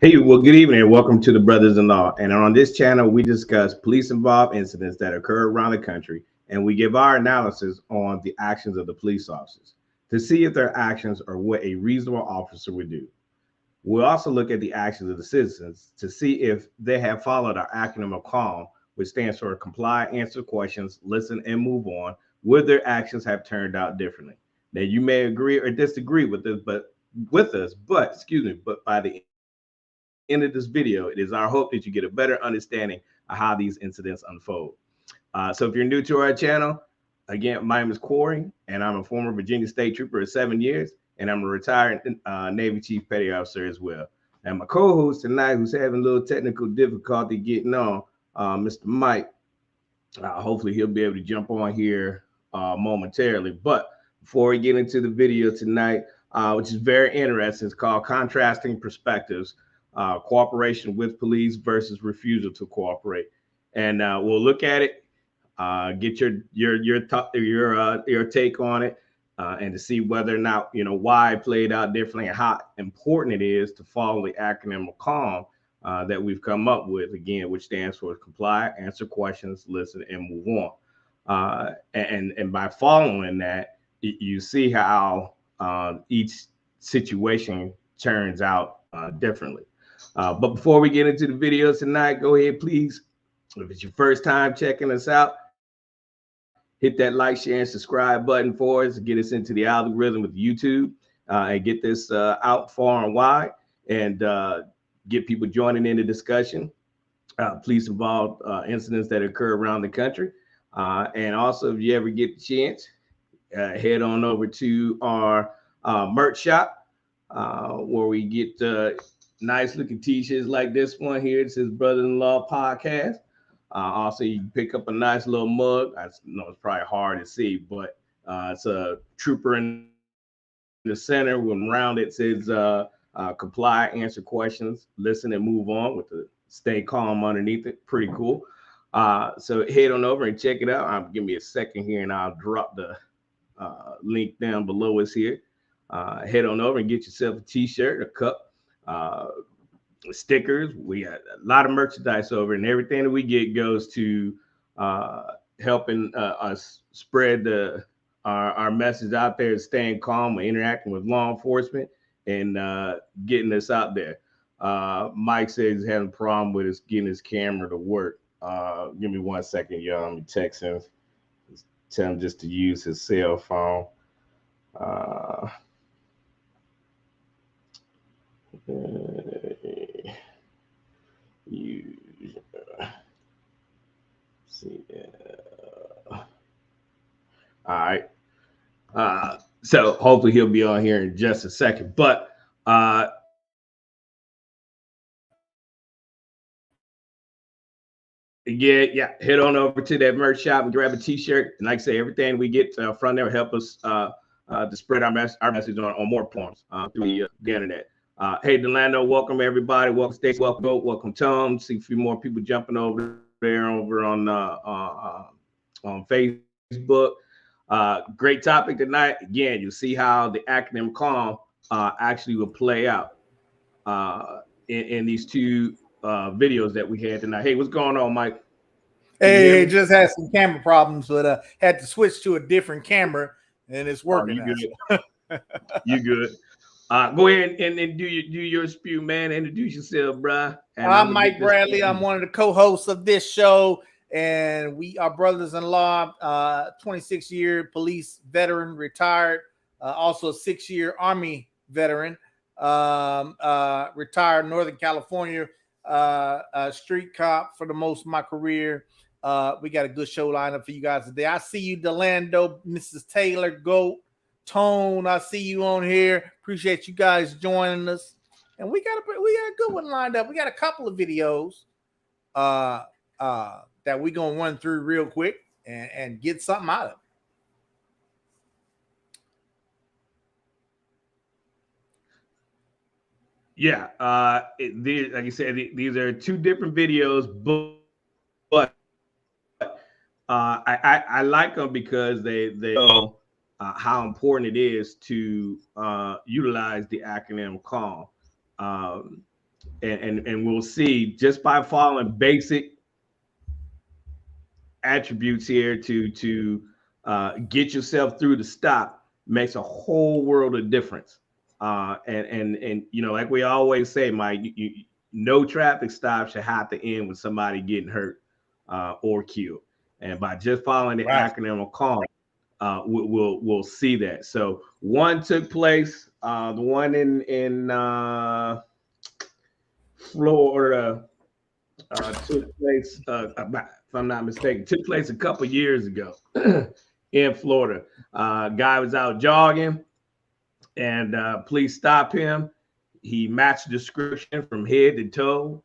Hey, well, good evening and welcome to the Brothers-in-law. And on this channel, we discuss police-involved incidents that occur around the country, and we give our analysis on the actions of the police officers to see if their actions are what a reasonable officer would do. We'll also look at the actions of the citizens to see if they have followed our acronym of C.A.L.M, which stands for comply, answer questions, listen, and move on. Would their actions have turned out differently? Now, you may agree or disagree with this, but by the end of this video, it is our hope that you get a better understanding of how these incidents unfold. So if you're new to our channel, again, my name is Corey, and I'm a former Virginia State Trooper of 7 years, and I'm a retired Navy Chief Petty Officer as well. And my co-host tonight, who's having a little technical difficulty getting on, Mr. Mike, hopefully he'll be able to jump on here momentarily. But before we get into the video tonight, which is very interesting, it's called Contrasting Perspectives, Cooperation with Police versus Refusal to Cooperate. And we'll look at it, get your take on it, and to see whether or not, why it played out differently and how important it is to follow the acronym of C.A.L.M that we've come up with, again, which stands for comply, answer questions, listen, and move on. And by following that, you see how each situation turns out differently. But before we get into the video tonight, go ahead, please. If it's your first time checking us out, hit that like, share, and subscribe button for us to get us into the algorithm with YouTube and get this out far and wide, and get people joining in the discussion. Police involved incidents that occur around the country. And also, if you ever get the chance, head on over to our merch shop where we get nice looking t-shirts like this one here. It says Brother-in-Law Podcast. Also, you can pick up a nice little mug. I know it's probably hard to see, but it's a trooper in the center. When round it says comply, answer questions, listen, and move on, with the stay calm underneath it. Pretty cool. So head on over and check it out. Give me a second here and I'll drop the link down below us here. Head on over and get yourself a t-shirt, a cup, stickers. We got a lot of merchandise over, and everything that we get goes to helping us spread our message out there, staying calm, interacting with law enforcement, and getting this out there. Mike says he's having a problem with us getting his camera to work. Give me 1 second, y'all. Let me text him. Tell him just to use his cell phone. All right. So hopefully he'll be on here in just a second. But yeah, head on over to that merch shop and grab a t-shirt. And like I say, everything we get from there will help us to spread our message on more forms through the internet. Hey, Delano, welcome everybody. Welcome Stacey, welcome Tom. See a few more people jumping over there over on Facebook. Great topic tonight. Again, you'll see how the acronym C.A.L.M actually will play out in these two videos that we had tonight. Hey, what's going on, Mike? Hey, just had some camera problems, but had to switch to a different camera, and it's working. You good? You good? Go ahead and do your spew, man. Introduce yourself, bro. I'm Mike Bradley. I'm one of the co-hosts of this show, and we are brothers-in-law. 26-year police veteran, retired. Also a 6-year Army veteran, retired Northern California street cop for the most of my career. We got a good show lined up for you guys today. I see you, Delando, Mrs. Taylor, Goat, Tone. I see you on here. Appreciate you guys joining us. And we got a good one lined up. We got a couple of videos that we're gonna run through real quick and get something out of it. Yeah, like you said, these are two different videos, but I like them because they show how important it is to utilize the acronym C.A.L.M. and we'll see just by following basic attributes here to get yourself through the stop makes a whole world of difference. And you know, like we always say, Mike, no traffic stop should have to end with somebody getting hurt or killed. And by just following the Right. acronym of CALM, we'll see that. So one took place, the one in Florida took place, if I'm not mistaken, took place a couple years ago in Florida. Guy was out jogging, and police stopped him. He matched the description from head to toe,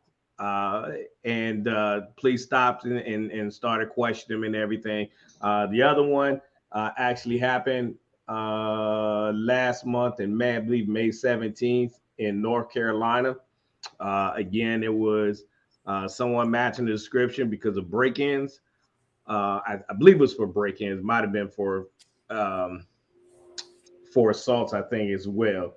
and police stopped and started questioning him and everything. The other one actually happened last month in May, I believe May 17th in North Carolina. Again, it was someone matching the description because of break-ins. I believe it was for break-ins. Might have been um, for assaults, I think, as well.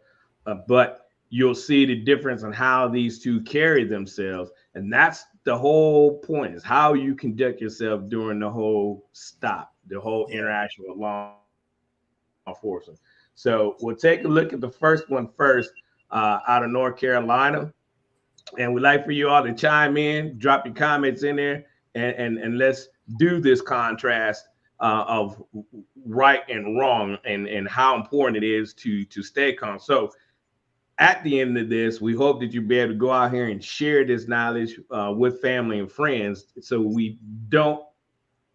But you'll see the difference in how these two carry themselves, and that's the whole point: is how you conduct yourself during the whole stop, the whole interaction with law enforcement. So we'll take a look at the first one first, out of North Carolina. And we'd like for you all to chime in, drop your comments in there, and let's do this contrast of right and wrong, and how important it is to stay calm. So at the end of this, we hope that you'll be able to go out here and share this knowledge with family and friends, so we don't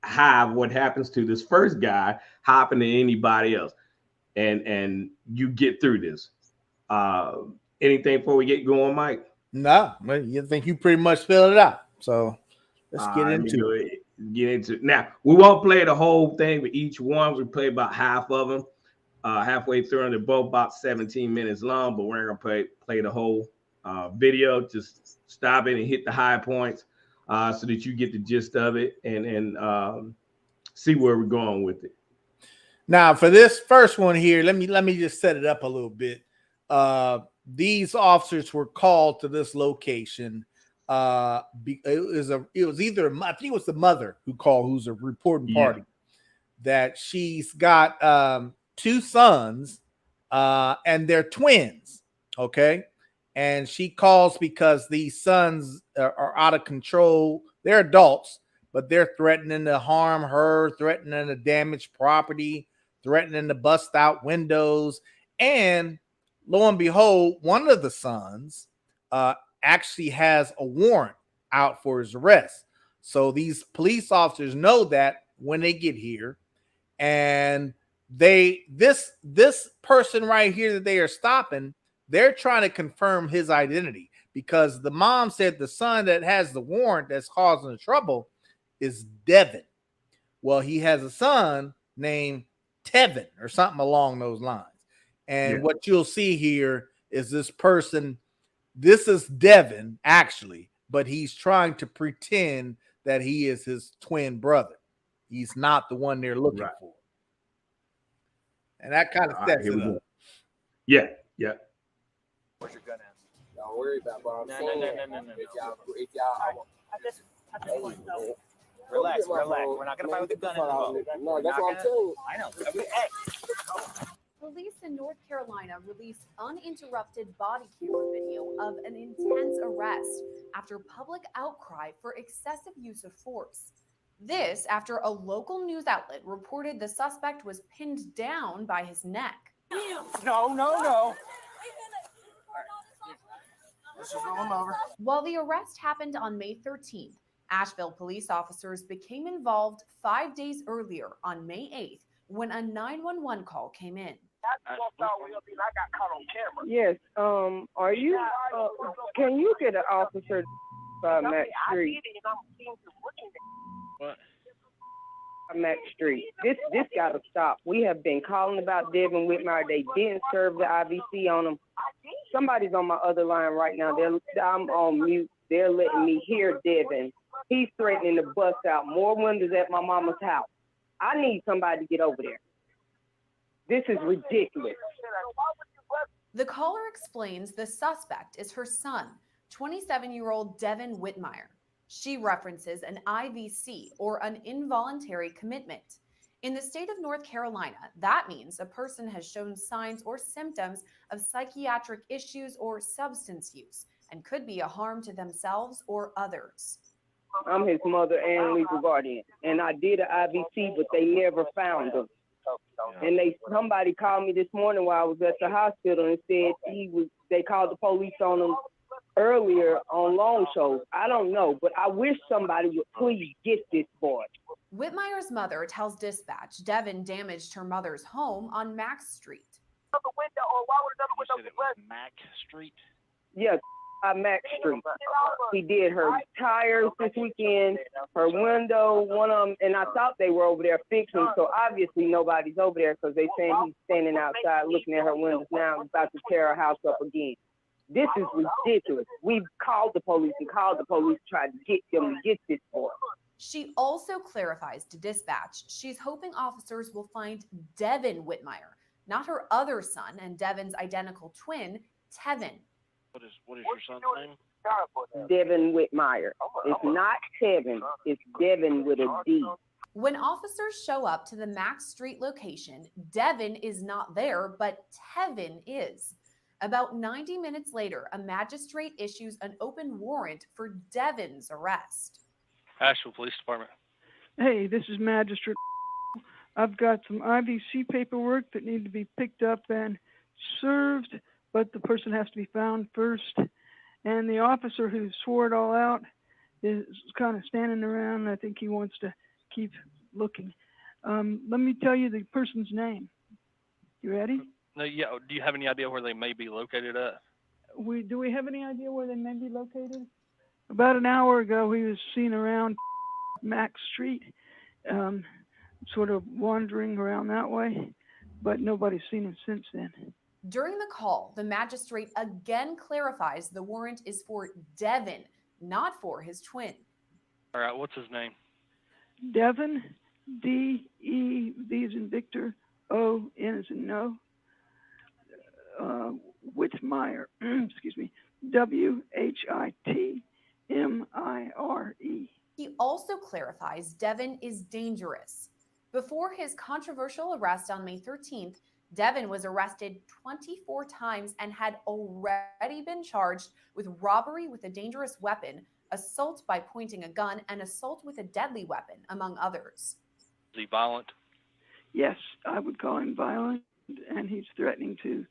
have what happens to this first guy happen to anybody else, and you get through this. Anything before we get going, Mike? No, you think you pretty much spelled it out. So let's get into it. Get into it. Now, we won't play the whole thing with each one. We play about half of them, halfway through, and they're both about 17 minutes long, but we're not going to play the whole video. Just stop it and hit the high points so that you get the gist of it, and see where we're going with it. Now, for this first one here, let me just set it up a little bit. These officers were called to this location. It was either, I think it was the mother who called, who's a reporting party, that she's got two sons and they're twins. Okay. And she calls because these sons are out of control. They're adults, but they're threatening to harm her, threatening to damage property, threatening to bust out windows. And lo and behold, one of the sons actually has a warrant out for his arrest. So these police officers know that when they get here, and this person right here that they are stopping, they're trying to confirm his identity, because the mom said the son that has the warrant that's causing the trouble is Devin. Well, he has a son named Tevin or something along those lines. And what you'll see here is this person, this is Devin actually, but he's trying to pretend that he is his twin brother. He's not the one they're looking for. And that kind of sets it up. Yeah. What's your gun at? Don't worry about what I'm saying. No. If y'all, relax. We're not gonna fight with the gun in the boat. No, that's what I'm telling you. I know. Hey. Police in North Carolina released uninterrupted body camera video of an intense arrest after public outcry for excessive use of force. This after a local news outlet reported the suspect was pinned down by his neck. No. Let's just roll him over. While the arrest happened on May 13th, Asheville police officers became involved 5 days earlier on May 8th when a 911 call came in. I got caught on camera. Yes. Are you? Can you get an officer by Mac Street? What? Mac Street. This got to stop. We have been calling about Devin Whitmire. They didn't serve the IVC on him. Somebody's on my other line right now. I'm on mute. They're letting me hear Devin. He's threatening to bust out more windows at my mama's house. I need somebody to get over there. This is ridiculous. The caller explains the suspect is her son, 27-year-old Devin Whitmire. She references an IVC, or an involuntary commitment. In the state of North Carolina, that means a person has shown signs or symptoms of psychiatric issues or substance use and could be a harm to themselves or others. I'm his mother and legal guardian, and I did an IVC, but they never found him. And somebody called me this morning while I was at the hospital and said they called the police on him earlier on long shows. I don't know, but I wish somebody would please get this boy. Whitmire's mother tells dispatch Devin damaged her mother's home on Max Street. The window, or why would another You window said be it was west? Mac Street? Yeah, Max Street. He did her tires this weekend, her window, one of them, and I thought they were over there fixing, so obviously nobody's over there because they saying he's standing outside looking at her windows now, about to tear her house up again. This is ridiculous. We've called the police and called the police, tried to get them to get this boy. She also clarifies to dispatch she's hoping officers will find Devin Whitmire, not her other son and Devin's identical twin, Tevin. What is your son's name? Devin Whitmire. It's not Tevin, it's Devin with a D. When officers show up to the Max Street location, Devin is not there, but Tevin is. About 90 minutes later, a magistrate issues an open warrant for Devin's arrest. Asheville Police Department. Hey, this is Magistrate. I've got some IVC paperwork that need to be picked up and served, but the person has to be found first. And the officer who swore it all out is kind of standing around. I think he wants to keep looking. Let me tell you the person's name. You ready? No, yeah. Do you have any idea where they may be located at? Do we have any idea where they may be located? About an hour ago, he was seen around Max Street, sort of wandering around that way, but nobody's seen him since then. During the call, the magistrate again clarifies the warrant is for Devin, not for his twin. All right, what's his name? Devin, D-E, V as in Victor, O-N as in no, Whitmire, excuse me, W-H-I-T-M-I-R-E. He also clarifies Devin is dangerous. Before his controversial arrest on May 13th, Devin was arrested 24 times and had already been charged with robbery with a dangerous weapon, assault by pointing a gun, and assault with a deadly weapon, among others. Is he violent? Yes, I would call him violent, and he's threatening to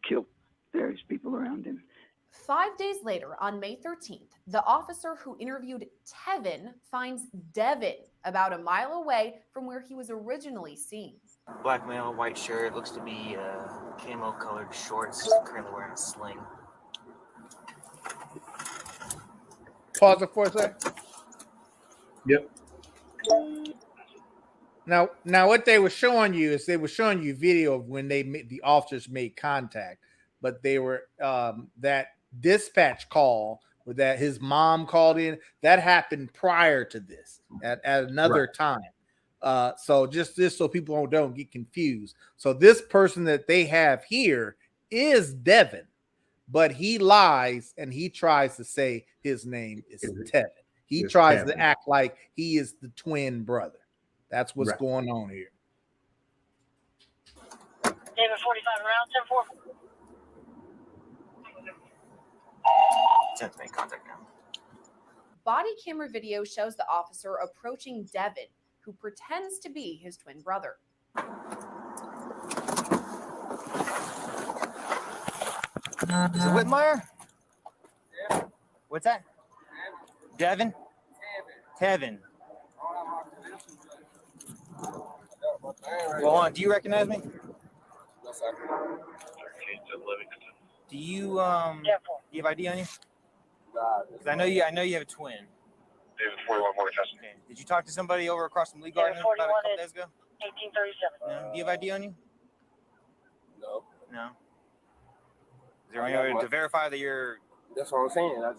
kill various people around him. 5 days later, on May 13th, the officer who interviewed Tevin finds Devin about a mile away from where he was originally seen. Black male, white shirt, looks to be camo colored shorts, currently wearing a sling. Pause it for a second. Yep. Now, what they were showing you is they were showing you video of when the officers made contact, but they were that dispatch call with that his mom called in, that happened prior to this at another time. So just this so people don't get confused. So this person that they have here is Devin, but he lies and he tries to say his name is Tevin. He tries to act like he is the twin brother. That's what's going on here. David 45 around 10-4. Attempt to make contact now. Body camera video shows the officer approaching Devin, who pretends to be his twin brother. Is it Whitmire? Yeah. What's that? Devin? Tevin. Go on. Do you recognize me? Do you have ID on you? Because I know you have a twin. David 41 more test. Okay. Did you talk to somebody over across from Lee Garden about a couple days ago? 1837. No. Do you have ID on you? No. No. Is there any way to verify that you're? That's what I'm saying. That's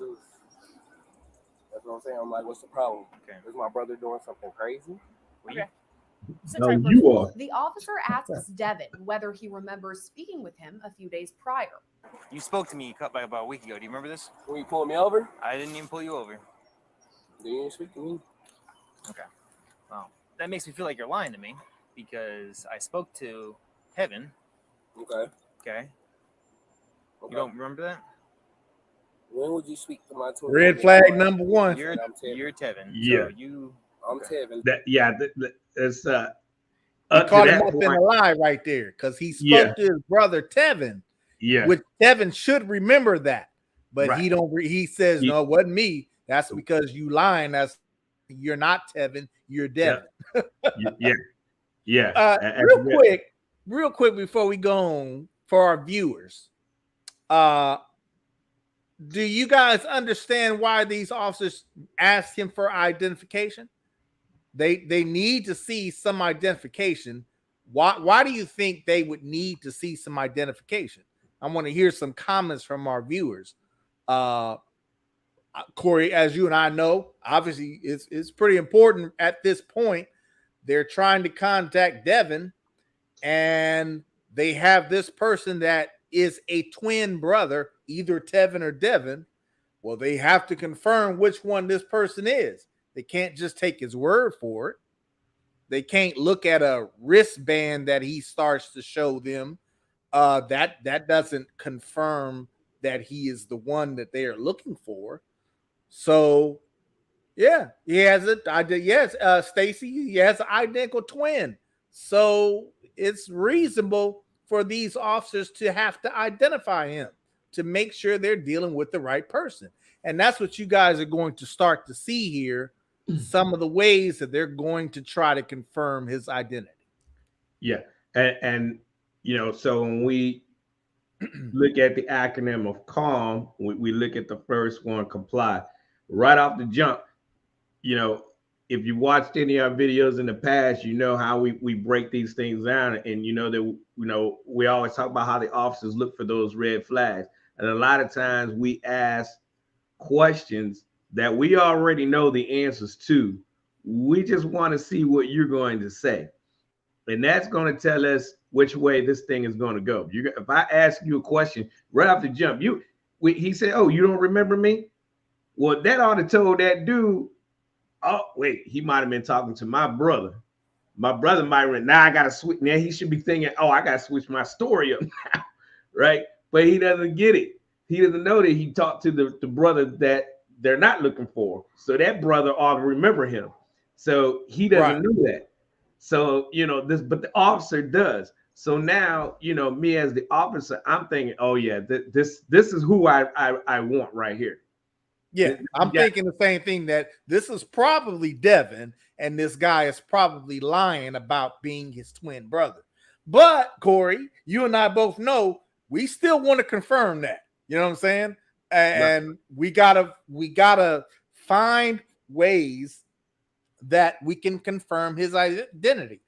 what I'm saying. I'm like, what's the problem? Okay. Is my brother doing something crazy? Well, No, you are. The officer asks Devin whether he remembers speaking with him a few days prior. You spoke to me about a week ago. Do you remember this? When you pulled me over? I didn't even pull you over. You didn't speak to me. Okay. Well, that makes me feel like you're lying to me because I spoke to Kevin. Okay. Okay. You don't remember that? When would you speak to my twin? Red flag number one. You're Tevin. Yeah. So I'm Tevin. It's He up to caught him that up in point. a lie right there because he spoke to his brother Tevin, Yeah. which Tevin should remember that, but Right. he don't. He says, "No, it wasn't me. That's because you lying. You're not Tevin. You're Devin." Yeah. Real quick before we go on for our viewers, do you guys understand why these officers asked him for identification? They need to see some identification. Why do you think they would need to see some identification? I want to hear some comments from our viewers. Corey, as you and I know, obviously it's pretty important at this point. They're trying to contact Devin, and they have this person that is a twin brother, either Tevin or Devin. Well, they have to confirm which one this person is. They can't just take his word for it. They can't look at a wristband that he starts to show them. That doesn't confirm that he is the one that they are looking for. So, yeah, he has it. Yes, Stacy, he has an identical twin. So it's reasonable for these officers to have to identify him to make sure they're dealing with the right person. And that's what you guys are going to start to see here. Some of the ways that they're going to try to confirm his identity. Yeah. And so when we look at the acronym of C.A.L.M, we look at the first one, comply. Right off the jump, if you watched any of our videos in the past, you know how we break these things down, and we always talk about how the officers look for those red flags. And a lot of times we ask questions that we already know the answers to. We just want to see what you're going to say. And that's going to tell us which way this thing is going to go. If I ask you a question right off the jump, he said, "Oh, you don't remember me?" Well, that ought to told that dude, "Oh, wait, he might have been talking to my brother. My brother might have, now I got to switch." Now he should be thinking, "Oh, I got to switch my story up now," right? But he doesn't get it. He doesn't know that he talked to the brother that they're not looking for. So that brother ought to remember him. So he doesn't know that. So, but the officer does. So now, me as the officer, I'm thinking, oh yeah, this is who I want right here. Yeah, I'm thinking the same thing, that this is probably Devin, and this guy is probably lying about being his twin brother. But Corey, you and I both know we still want to confirm that. You know what I'm saying? And we gotta find ways that we can confirm his identity.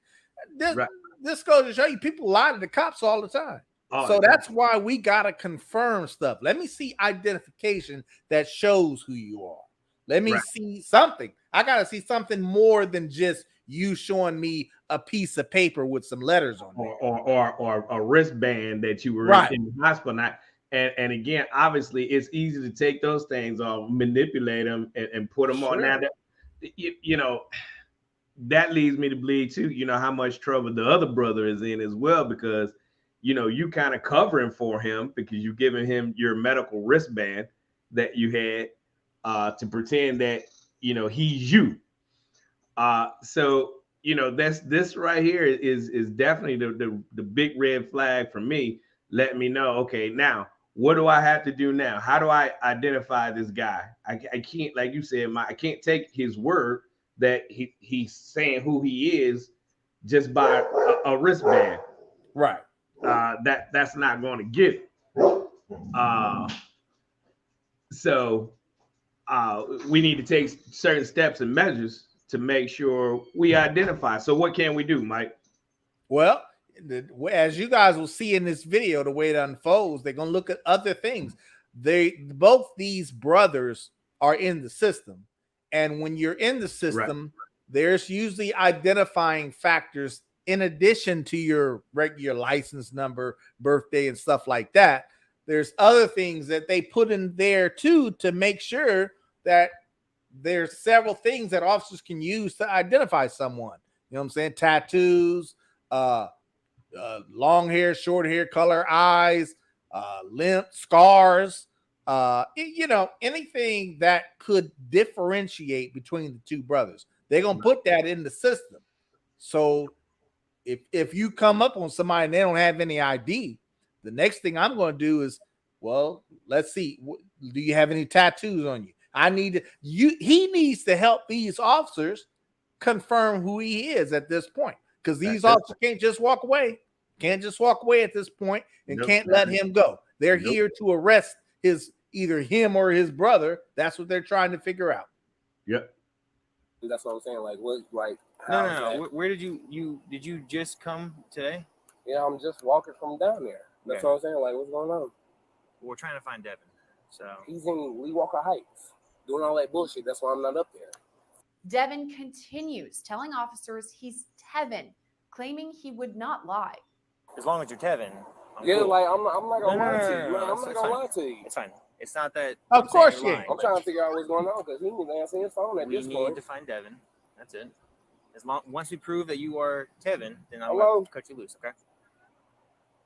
This goes to show you, people lie to the cops all the time. So that's why we gotta confirm stuff. Let me see identification that shows who you are. Let me see something. I gotta see something more than just you showing me a piece of paper with some letters on it, or a wristband that you were in the hospital. And again, obviously, it's easy to take those things off, manipulate them, and put them on. Now, that leads me to believe too. How much trouble the other brother is in as well, because you kind of covering for him because you're giving him your medical wristband that you had to pretend that he's you. So this right here is definitely the big red flag for me. Let me know, okay, now what do I have to do now? How do I identify this guy? I can't, like you said, I can't take his word that he's saying who he is just by a wristband. Right. That's not going to get it. So we need to take certain steps and measures to make sure we identify. So what can we do, Mike? Well, as you guys will see in this video, the way it unfolds, they're going to look at other things. Both these brothers are in the system. And when you're in the system, there's usually identifying factors in addition to your regular license number, birthday, and stuff like that. There's other things that they put in there too to make sure that there's several things that officers can use to identify someone. You know what I'm saying? Tattoos, long hair, short hair, color, eyes, limp, scars, anything that could differentiate between the two brothers. They're gonna put that in the system. So if you come up on somebody and they don't have any ID, the next thing I'm going to do is, well, let's see. Do you have any tattoos on you? He needs to help these officers confirm who he is at this point, because these officers can't just walk away. Can't just walk away at this point and can't let him go. They're here to arrest either him or his brother. That's what they're trying to figure out. Yep. That's what I'm saying. Like, what? Like, No. Where did you just come today? Yeah, I'm just walking from down there. That's what I'm saying. Like, what's going on? We're trying to find Devin. So he's in Lee Walker Heights doing all that bullshit. That's why I'm not up there. Devin continues telling officers he's Tevin, claiming he would not lie. As long as you're Tevin. Cool. Like I'm not gonna lie to you. I'm not gonna lie to you. It's fine. It's not that. Of course, yeah. I'm trying to figure out what's going on because he was answering his phone at this point. We need to find Devin. That's it. Once we prove that you are Tevin, then I'll cut you loose. Okay.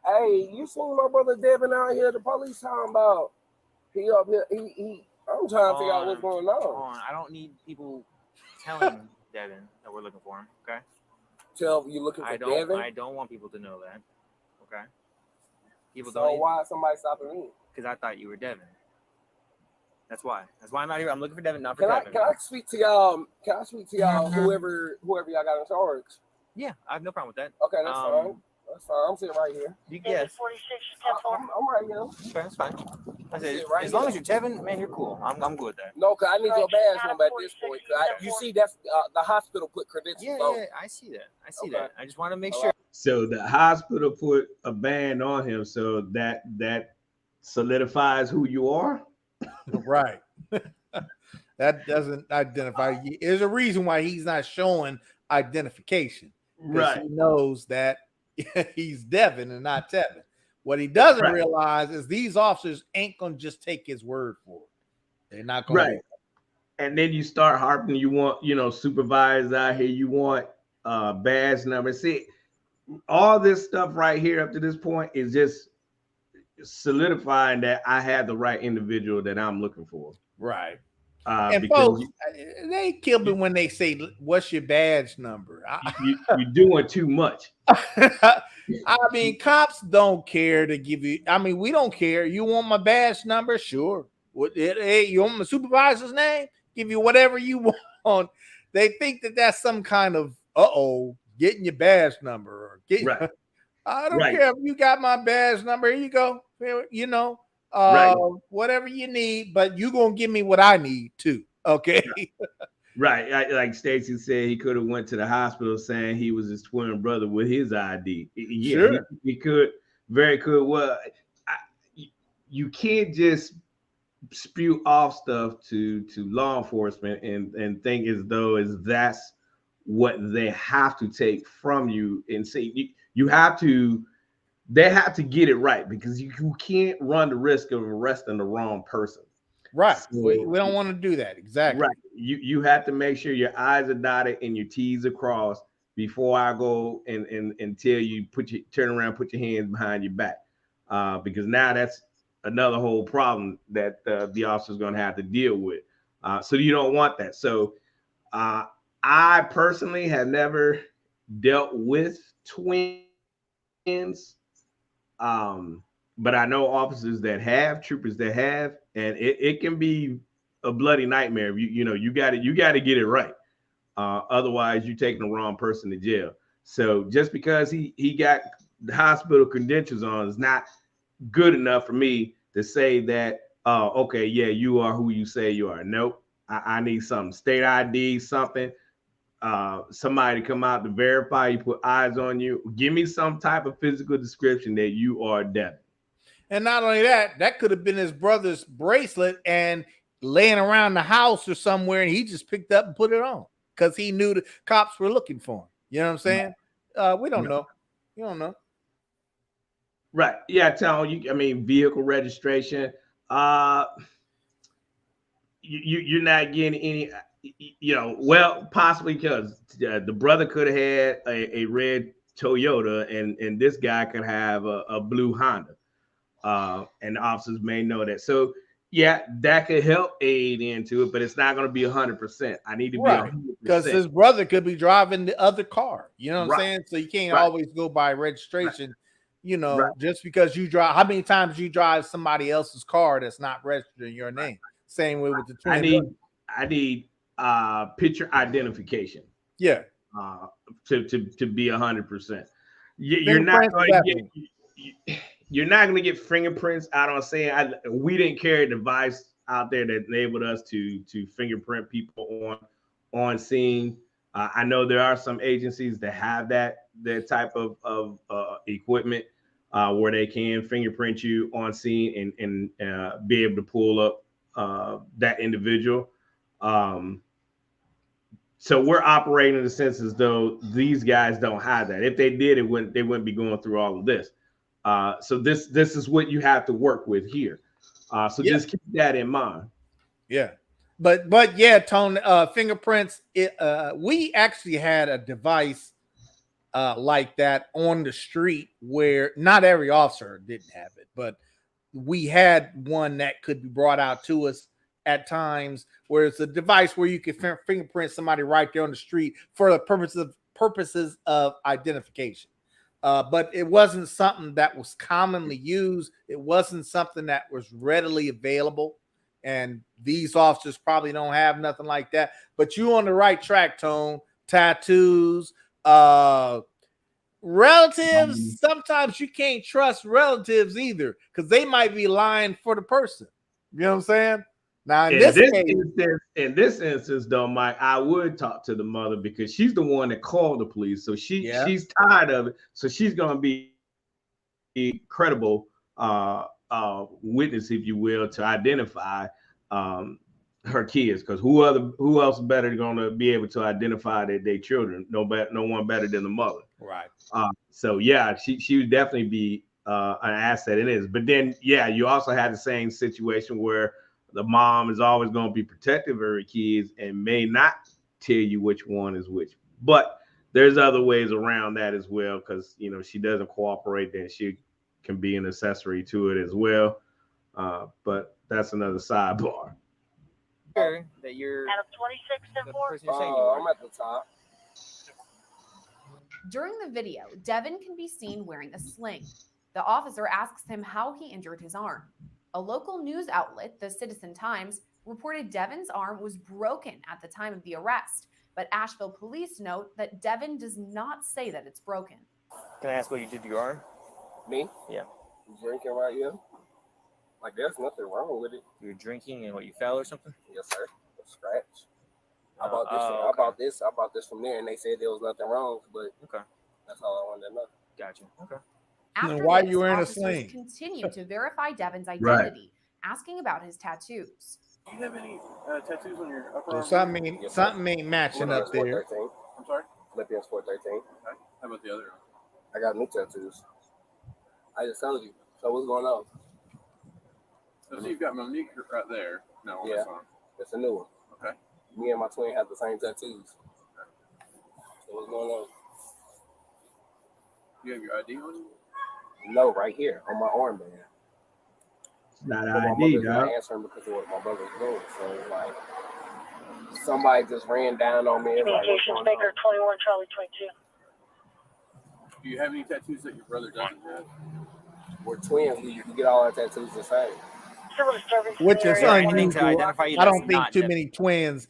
Hey, you seen my brother Devin out here? The police talking about he up here. I'm trying to figure out what's going on. I don't need people telling Devin that we're looking for him. Okay. Tell you looking for Devin? I don't want people to know that. Okay. People so don't. Why is somebody stopping me? Because I thought you were Devin. That's why. That's why I'm out here. I'm looking for Devin, not for Devin. Can I speak to y'all? Can I speak to y'all? Whoever y'all got in charge. Yeah, I have no problem with that. Okay, that's fine. That's fine. I'm sitting right here. Yes. 46, I'm right here. Okay, that's fine. I said, as long as you're Tevin, man, you're cool. I'm good with that. No, because I need your badge number at this point. You see, that's the hospital put credentials on. Yeah, I see that. that. I just want to make sure. So the hospital put a ban on him, so that solidifies who you are. Right. That doesn't identify. There's a reason why he's not showing identification. Right. He knows that he's Devin and not Tevin. What he doesn't realize is these officers ain't gonna just take his word for it. They're not gonna. Right. And then you start harping. You want, supervisors out here. You want badge numbers. See, all this stuff right here up to this point is just solidifying that I had the right individual that I'm looking for. Right. And folks, they kill me when they say, "What's your badge number?" You're doing too much. I mean, cops don't care to give you. I mean, we don't care. You want my badge number? Sure. Hey, you want my supervisor's name? Give you whatever you want. They think that that's some kind of getting your badge number or getting. Right. I don't care if you got my badge number. Here you go. Whatever you need, but you gonna give me what I need too. Okay. Right. Like Stacy said, he could have went to the hospital saying he was his twin brother with his ID. Yeah, sure. He could, very could. Well, you can't just spew off stuff to law enforcement and think as though that's what they have to take from you and say you have to. They have to get it right because you can't run the risk of arresting the wrong person. Right. So, we don't want to do that. Exactly. Right. You have to make sure your I's are dotted and your T's are crossed before I go and tell you turn around, put your hands behind your back. Because now that's another whole problem that the officer's going to have to deal with. So you don't want that. So I personally have never dealt with twins. But I know officers that have, troopers that have, and it can be a bloody nightmare. You got to get it right. Otherwise, you're taking the wrong person to jail. So just because he got the hospital credentials on is not good enough for me to say that, okay, yeah, you are who you say you are. Nope. I need something, state ID, something. Somebody come out to verify you, put eyes on you. Give me some type of physical description that you are Devin. And not only that could have been his brother's bracelet and laying around the house or somewhere, and he just picked up and put it on. because he knew the cops were looking for him. You know what I'm saying? We don't know. You don't know. Right. Yeah, Tone. I mean, vehicle registration. You're not getting any. Well, possibly because the brother could have had a red Toyota, and this guy could have a blue Honda, and the officers may know that. So yeah, that could help aid into it, but it's not going to be 100%. I need to be 100%, because his brother could be driving the other car. You know what I'm saying? So you can't always go by registration. You know, just because you drive. How many times you drive somebody else's car that's not registered in your name? Same way with the twin. I need picture identification. Yeah. To be 100%. You're not going to get. You're not going to get fingerprints out on saying we didn't carry a device out there that enabled us to fingerprint people on scene. I know there are some agencies that have that type of equipment where they can fingerprint you on scene and be able to pull up that individual. So we're operating in the sense as though these guys don't have that. If they did, they wouldn't be going through all of this. So this is what you have to work with here. Just keep that in mind. Yeah. But yeah, Tone, fingerprints. We actually had a device like that on the street where not every officer didn't have it, but we had one that could be brought out to us at times, where it's a device where you can fingerprint somebody right there on the street for the purposes of identification. But it wasn't something that was commonly used. It wasn't something that was readily available. And these officers probably don't have nothing like that. But you on the right track, Tone. Tattoos, relatives. Sometimes you can't trust relatives either, because they might be lying for the person. You know what I'm saying? Now, in this instance, though, Mike, I would talk to the mother because she's the one that called the police. So she's tired of it. So she's going to be a credible witness, if you will, to identify her kids. Because who else better going to be able to identify their children? No one better than the mother. Right. So yeah, she would definitely be an asset in this. But then you also had the same situation where the mom is always going to be protective of her kids and may not tell you which one is which. But there's other ways around that as well, because she doesn't cooperate, then she can be an accessory to it as well. But that's another sidebar. That you're Adam 26 and 4. I'm at the top. During the video, Devin can be seen wearing a sling. The officer asks him how he injured his arm. A local news outlet, the Citizen Times, reported Devin's arm was broken at the time of the arrest, but Asheville police note that Devin does not say that it's broken. Can I ask what you did to your arm? Me? Yeah. Drinking right here. Like, there's nothing wrong with it. You were drinking and you fell or something? Yes, sir. A scratch. I bought this from there, and they said there was nothing wrong, but that's all I wanted to know. Gotcha. Okay. After why this, you wearing a officers sling? continue to verify Devin's identity, asking about his tattoos. Do you have any tattoos on your upper arm? Something ain't matching up there. I'm sorry? Philippians 4:13. Okay. How about the other arm? I got new tattoos. I just told you. So what's going on? So you've got Monique right there. No, on this arm. It's a new one. Okay. Me and my twin have the same tattoos. Okay. So what's going on? You have your ID on you? No, right here on my armband. It's not ID, dog. Answering because of what my brother's doing. So like, somebody just ran down on me. Communications Baker 21 Charlie 22. Do you have any tattoos that your brother doesn't have? We're twins. We get all our tattoos the same. Which is unusual. I don't think too many twins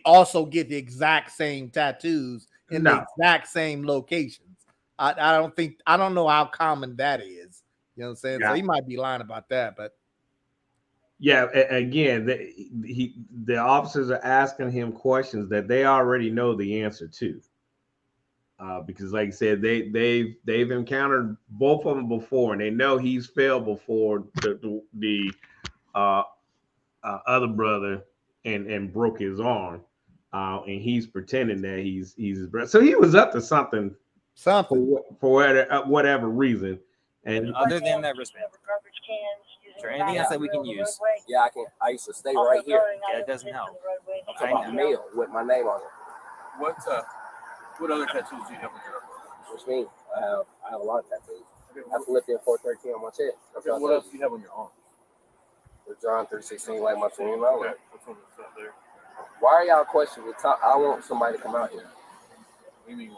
also get the exact same tattoos in the exact same locations. I don't know how common that is. You know what I'm saying? So he might be lying about that, but again, the officers are asking him questions that they already know the answer to. Because like I said, they've encountered both of them before, and they know he's failed before the other brother and broke his arm. and he's pretending that he's his brother. So he was up to something for whatever reason. And other than that wristband, is there anything else that we can use? Yeah, I used to stay right here. Yeah, it doesn't help. I'm talking about meal with my name on it. What other tattoos do you have on your arm? Which means I have a lot of tattoos. I flipped in 413 on my chest. Okay, what else do you have on your arm? With John 3:16, like my twin brother. Okay, what's on the top there? Why are y'all questioning? I want somebody to come out here. What do you mean?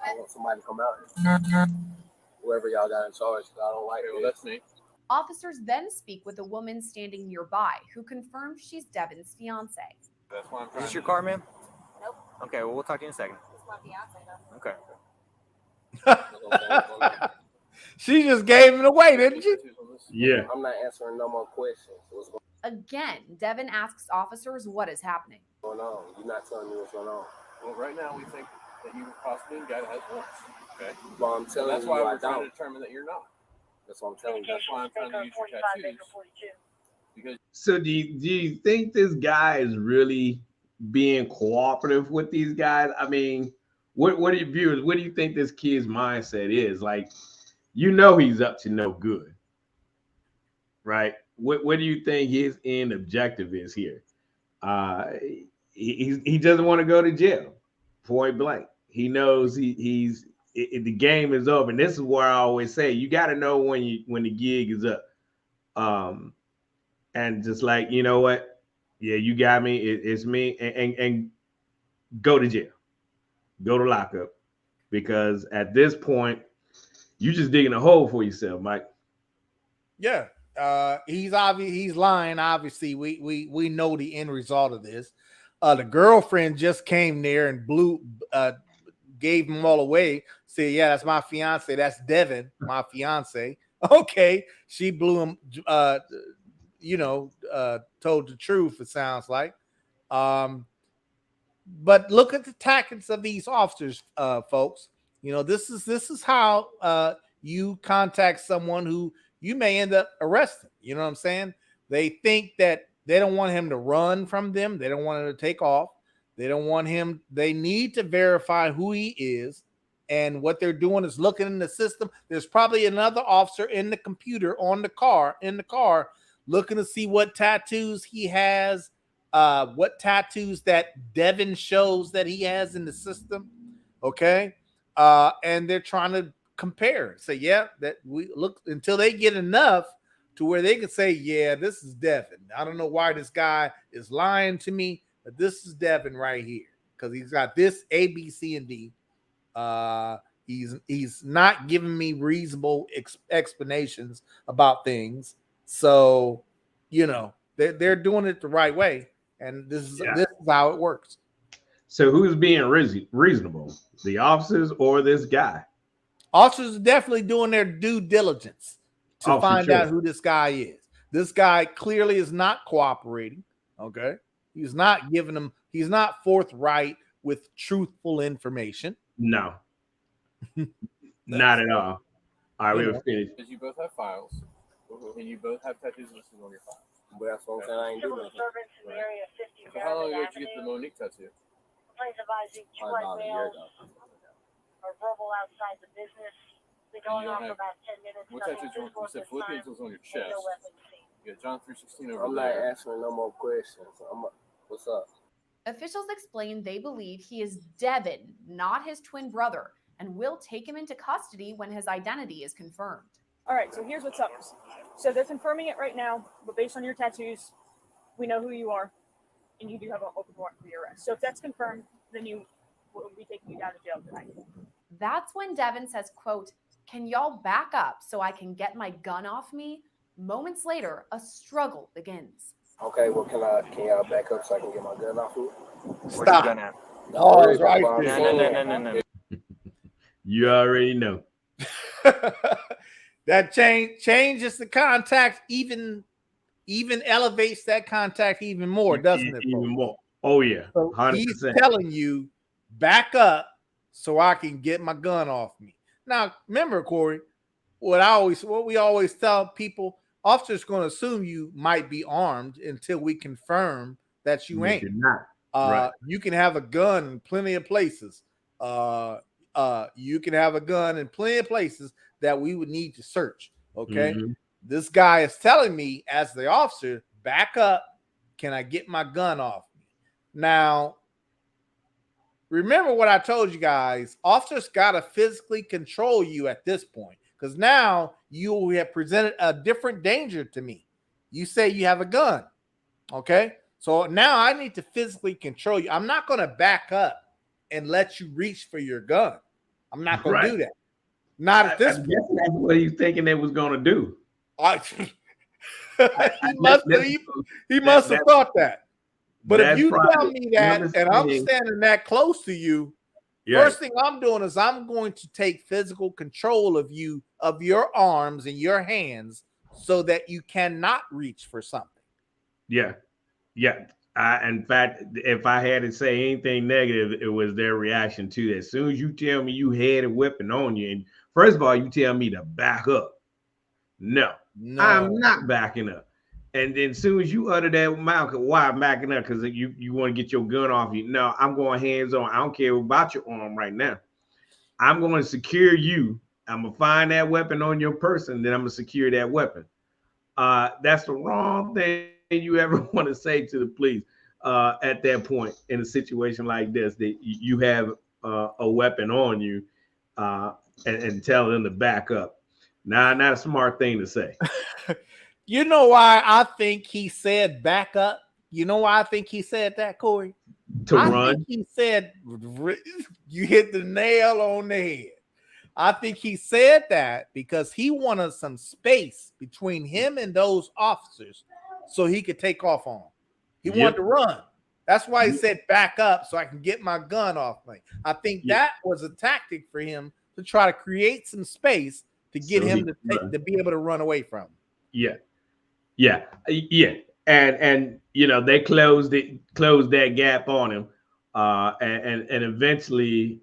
I want somebody to come out here. Whoever y'all got in charge, I don't like it. Well, that's me. Officers then speak with a woman standing nearby who confirms she's Devin's fiance. That's why I'm Is this your car, ma'am? Nope. Okay, well, we'll talk to you in a second. It's my fiance though. Okay. She just gave it away, didn't she? Yeah. I'm not answering no more questions. What's Again, Devin asks officers what is happening. going on? You're not telling me what's going on. Well, right now we think that you possibly got it once. Okay. Well, I'm telling That's you, why I we're trying to don't. determine that you're not. That's what I'm telling you. That's why I'm trying to use your tattoos. Because So do you think this guy is really being cooperative with these guys? I mean, what are your viewers? What do you think this kid's mindset is? Like, you know, he's up to no good, right? What do you think his end objective is here? He doesn't want to go to jail, point blank. He knows the game is over, and this is where I always say you got to know when the gig is up. And just like, you know what? Yeah, you got me. It's me. And go to jail. Go to lockup. Because at this point, you just digging a hole for yourself, Mike. Yeah. He's lying. Obviously, we know the end result of this. The girlfriend just came there and gave them all away. Said, yeah, that's my fiance. That's Devin, my fiance. Okay. She blew him, told the truth, it sounds like. But look at the tactics of these officers, folks. You know, this is how you contact someone who you may end up arresting. You know what I'm saying? They think that they don't want him to run from them. They don't want him to take off. They don't want him. They need to verify who he is. And what they're doing is looking in the system. There's probably another officer in the computer in the car, looking to see what tattoos he has, what tattoos that Devin shows that he has in the system. Okay. And they're trying to compare. Say, yeah, that we look until they get enough to where they can say, yeah, this is Devin. I don't know why this guy is lying to me, but this is Devin right here because he's got this A, B, C, and D. He's not giving me reasonable explanations about things. So, you know, they're doing it the right way, and this is how it works. So who's being reasonable? The officers or this guy? Officers are definitely doing their due diligence to find out who this guy is. This guy clearly is not cooperating. Okay. He's not giving them, he's not forthright with truthful information. No. Not at all. All right, we'll finish. because you both have files, and you both have tattoos listed on your files. But that's what I'm saying. I ain't doing nothing. So how long ago did you get the Monique tattoo? Please advise you, Probably about a year ago. or verbal outside the business. Been going on for about 10 minutes. What tattoos you want? You said Philippians was on your chest. You got John 3:16 over I'm not there. answering no more questions. What's up? Officials explain they believe he is Devin, not his twin brother, and will take him into custody when his identity is confirmed. All right, so here's what's up. So they're confirming it right now, but based on your tattoos, we know who you are, and you do have an open warrant for your arrest. So if that's confirmed, then you will be taking you down to jail tonight. That's when Devin says, quote, "Can y'all back up so I can get my gun off me?" Moments later, a struggle begins. Okay, well, can y'all back up so I can get my gun off you? Where's your gun at? Oh, that's right. No. You already know. That changes the contact, even elevates that contact even more, doesn't it? Even more. Oh yeah, 100%. He's telling you, back up so I can get my gun off me. Now, remember, Corey, what we always tell people, officers going to assume you might be armed until we confirm that you ain't. You're not. Right. You can have a gun in plenty of places. You can have a gun in plenty of places that we would need to search. Okay. Mhm. This guy is telling me, as the officer, back up. Can I get my gun off me? Now, remember what I told you guys. Officers got to physically control you at this point, because now you have presented a different danger to me. You say you have a gun. Okay. So now I need to physically control you. I'm not going to back up and let you reach for your gun. I'm not going to do that. Not at this point. That's what he's thinking they was going to do. He must have thought that. But if you tell me that and I'm standing that close to you, first thing I'm doing is I'm going to take physical control of you, of your arms and your hands, so that you cannot reach for something. Yeah. Yeah. In fact, if I had to say anything negative, it was their reaction to that. As soon as you tell me you had a weapon on you, and first of all, you tell me to back up. No, I'm not backing up. And then as soon as you utter that mouth, why I'm backing up? Because you want to get your gun off you. No, I'm going hands on. I don't care about your arm right now. I'm going to secure you. I'm going to find that weapon on your person. Then I'm going to secure that weapon. That's the wrong thing you ever want to say to the police at that point in a situation like this, that you have a weapon on you and tell them to back up. Nah, not a smart thing to say. You know why I think he said back up? You know why I think he said that, Corey? I think he said, you hit the nail on the head. I think he said that because he wanted some space between him and those officers so he could take off on them. He wanted to run. That's why he said back up so I can get my gun off me. I think that was a tactic for him to try to create some space to get him to be able to run away from him. Yeah. And you know, they closed that gap on him, and eventually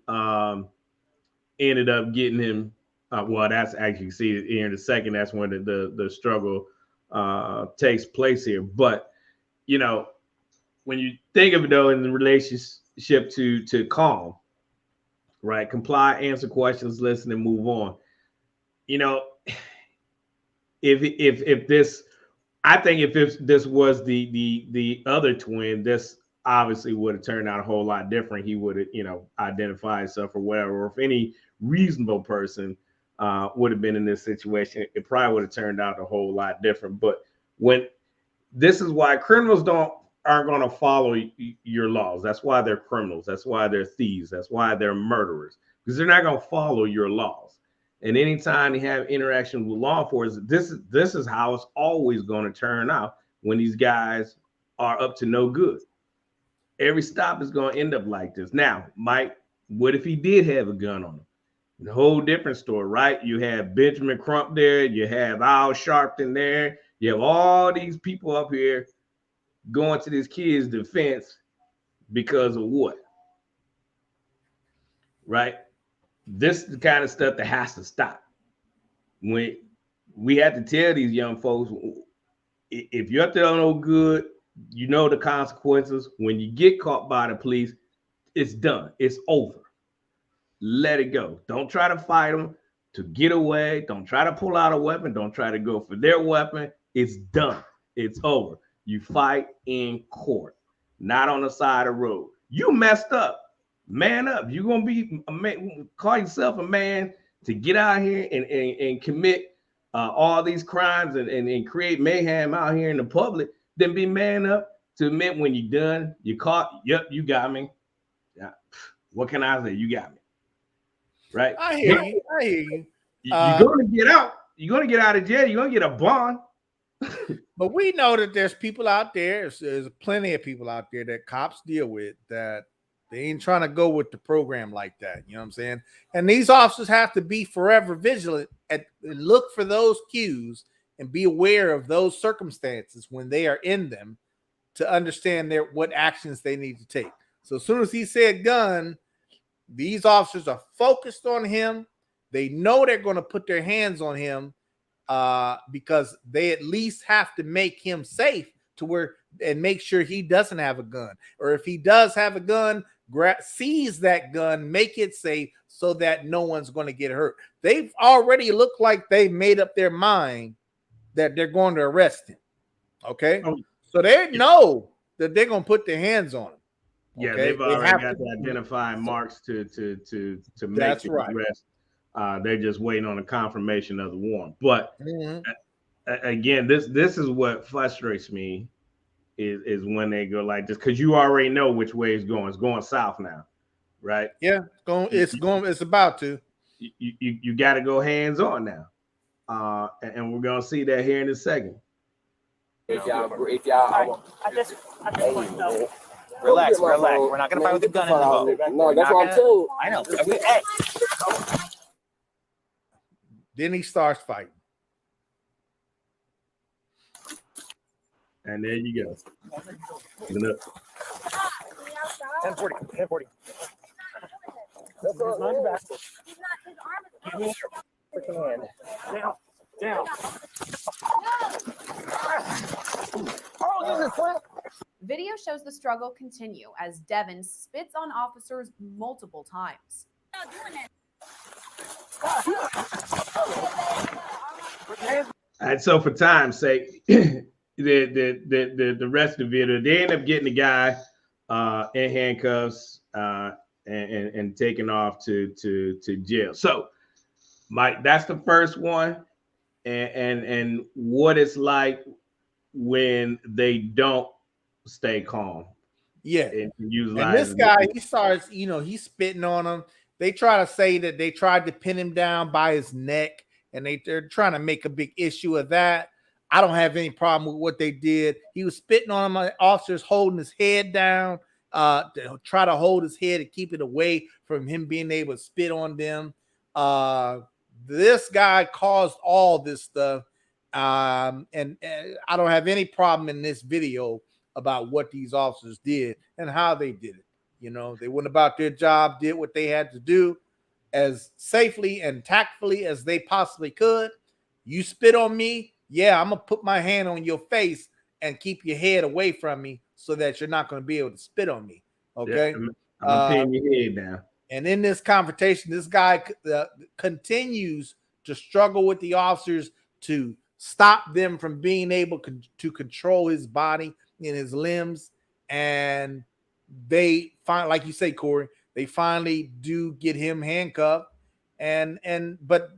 ended up getting him. Well, that's actually see here in a second. That's when the struggle takes place here. But you know, when you think of it though, in the relationship to C.A.L.M, right? Comply, answer questions, listen, and move on. You know, if this, I think if this was the other twin, this obviously would have turned out a whole lot different. He would have, you know, identified himself or whatever. Or if any reasonable person would have been in this situation, it probably would have turned out a whole lot different. But when this is why criminals aren't going to follow your laws. That's why they're criminals. That's why they're thieves. That's why they're murderers, because they're not going to follow your laws. And anytime they have interaction with law enforcement, this is how it's always going to turn out when these guys are up to no good. Every stop is going to end up like this. Now, Mike, what if he did have a gun on him? A whole different story, right? You have Benjamin Crump there. You have Al Sharpton there. You have all these people up here going to this kid's defense because of what? Right? This is the kind of stuff that has to stop. When we have to tell these young folks, if you're up there no good, you know the consequences. When you get caught by the police, it's done. It's over. Let it go. Don't try to fight them to get away. Don't try to pull out a weapon. Don't try to go for their weapon. It's done. It's over. You fight in court, not on the side of the road. You messed up. Man up. You're going to be a man, call yourself a man to get out here and commit all these crimes and create mayhem out here in the public. Then be man up to admit when you're done, you're caught. Yep, you got me. Yeah. What can I say? You got me. Right? I hear you. You're going to get out. You're going to get out of jail. You're going to get a bond. But we know that there's people out there. There's plenty of people out there that cops deal with that they ain't trying to go with the program like that. You know what I'm saying? And these officers have to be forever vigilant and look for those cues and be aware of those circumstances when they are in them to understand what actions they need to take. So as soon as he said gun, these officers are focused on him. They know they're going to put their hands on him because they at least have to make him safe to where and make sure he doesn't have a gun, or if he does have a gun, seize that gun, make it safe so that no one's going to get hurt. They've already looked like they've made up their mind that they're going to arrest him. Okay, so they know that they're going to put their hands on him. Yeah, okay? they've already got the identifying marks to make the arrest. They're just waiting on a confirmation of the warrant. But again, this is what frustrates me is when they go like this, because you already know which way it's going. It's going south now, right? Yeah, it's about to. You got to go hands on now, and we're gonna see that here in a second. If y'all, At this point, though. Relax. We're not gonna fight with the gun in the boat. No, that's what I'm telling you. I know. Hey. Then he starts fighting. And there you go. Look. 1040. 1040. That's all right. Give me your freaking hand. Down. Video shows the struggle continue as Devin spits on officers multiple times. And so for time's sake, the rest of the video, they end up getting the guy in handcuffs and taken off to jail. So, Mike, that's the first one, and what it's like when they don't stay calm. Yeah, and this guy, he starts, he's spitting on him. They try to say that they tried to pin him down by his neck, and they're trying to make a big issue of that. I don't have any problem with what they did. He was spitting on him. Officers holding his head down, to try to hold his head and keep it away from him being able to spit on them. This guy caused all this stuff, and I don't have any problem in this video about what these officers did and how they did it. They went about their job, did what they had to do as safely and tactfully as they possibly could. You spit on me, yeah, I'm going to put my hand on your face and keep your head away from me so that you're not going to be able to spit on me, okay? Yeah, I'm going to pin your head down. And in this confrontation, this guy continues to struggle with the officers to stop them from being able to control his body and his limbs. And they find, like you say, Corey, they finally do get him handcuffed, but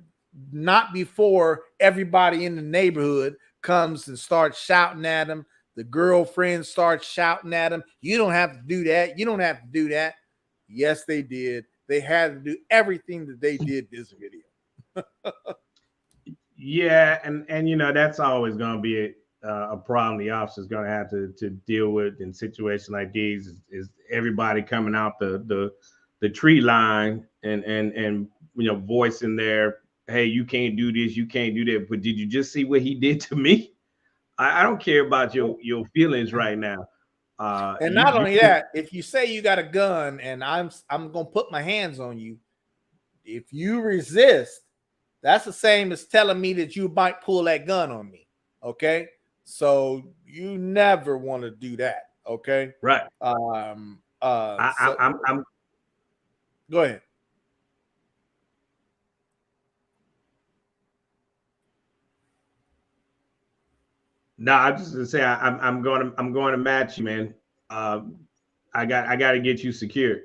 not before everybody in the neighborhood comes and starts shouting at him. The girlfriend starts shouting at him. You don't have to do that. You don't have to do that. Yes, they did. They had to do everything that they did this video. Yeah, and that's always going to be a problem the officer's going to have to deal with in situations like these is everybody coming out the tree line and voicing their, hey, you can't do this, you can't do that. But did you just see what he did to me? I don't care about your feelings right now. And not only that, if you say you got a gun and I'm gonna put my hands on you, if you resist, that's the same as telling me that you might pull that gun on me. Okay, so you never want to do that. Okay, right? I'm go ahead. No, I just gonna say I'm going to match you, man. I got to get you secured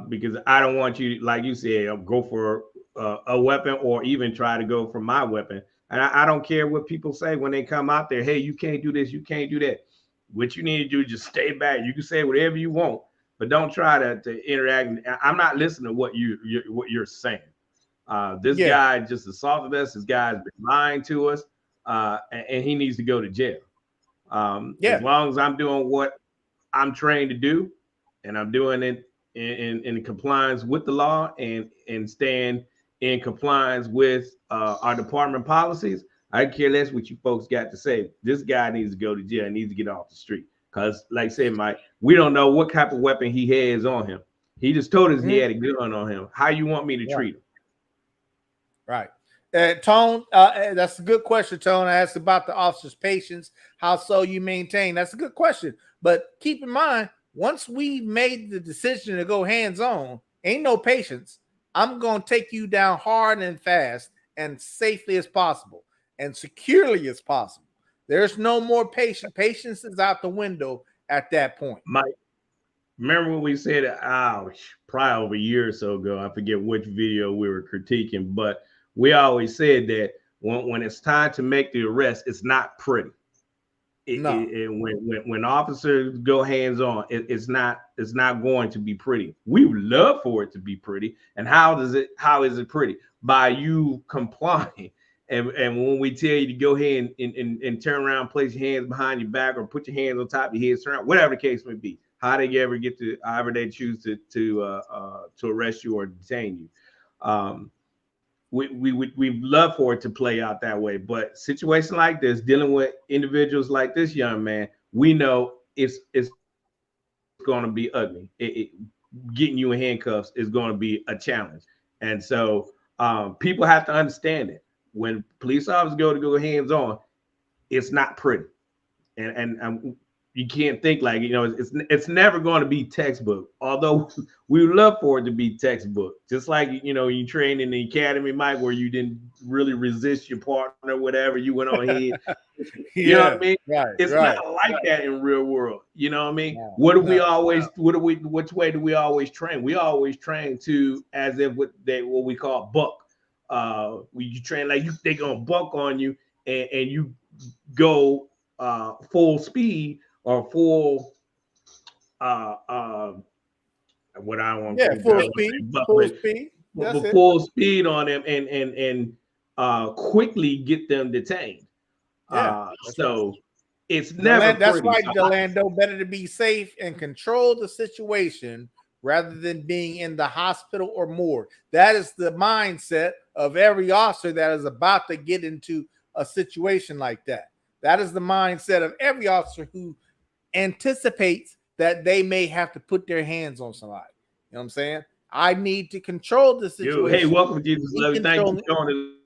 because I don't want you, like you said, go for a weapon or even try to go for my weapon. And I don't care what people say when they come out there. Hey, you can't do this, you can't do that. What you need to do is just stay back. You can say whatever you want, but don't try to interact. I'm not listening to what you're saying. This guy just assaulted us. This guy's been lying to us. And he needs to go to jail. As long as I'm doing what I'm trained to do, and I'm doing it in compliance with the law and staying in compliance with our department policies, I care less what you folks got to say. This guy needs to go to jail. Needs to get off the street because, like I said, Mike, we don't know what type of weapon he has on him. He just told us he had a gun on him. How you want me to treat him? Right. Tone, that's a good question, Tone. I asked about the officer's patience. How so you maintain? That's a good question. But keep in mind, once we made the decision to go hands-on, ain't no patience. I'm going to take you down hard and fast and safely as possible and securely as possible. There's no more patience. Patience is out the window at that point. Mike, remember when we said, probably over a year or so ago, I forget which video we were critiquing, but we always said that when it's time to make the arrest, it's not pretty. When officers go hands-on, it's not going to be pretty. We would love for it to be pretty. And how is it pretty? By you complying. And when we tell you to go ahead and turn around, place your hands behind your back, or put your hands on top of your head, turn around, whatever the case may be, however they choose to arrest you or detain you. We'd love for it to play out that way, but situation like this, dealing with individuals like this young man, we know it's going to be ugly. Getting you in handcuffs is going to be a challenge, and so people have to understand it. When police officers go hands-on, it's not pretty, and you can't think like, it's never going to be textbook, although we would love for it to be textbook, just like, you trained in the academy, Mike, where you didn't really resist your partner, whatever, you went on ahead. You know what I mean? Right, it's right. not like that in real world. You know what I mean? No, Which way do we always train? We always train to as if what we call buck. You train like they gonna buck on you, and you go full speed or full what I want to full speed on them and quickly get them detained. So it's never that's pretty. right, Delando. Better to be safe and control the situation rather than being in the hospital or morgue. That is the mindset of every officer that is about to get into a situation like that. That is the mindset of every officer who anticipates that they may have to put their hands on somebody. You know what I'm saying? I need to control the situation. Hey, welcome, Jesus Love. Thank you for joining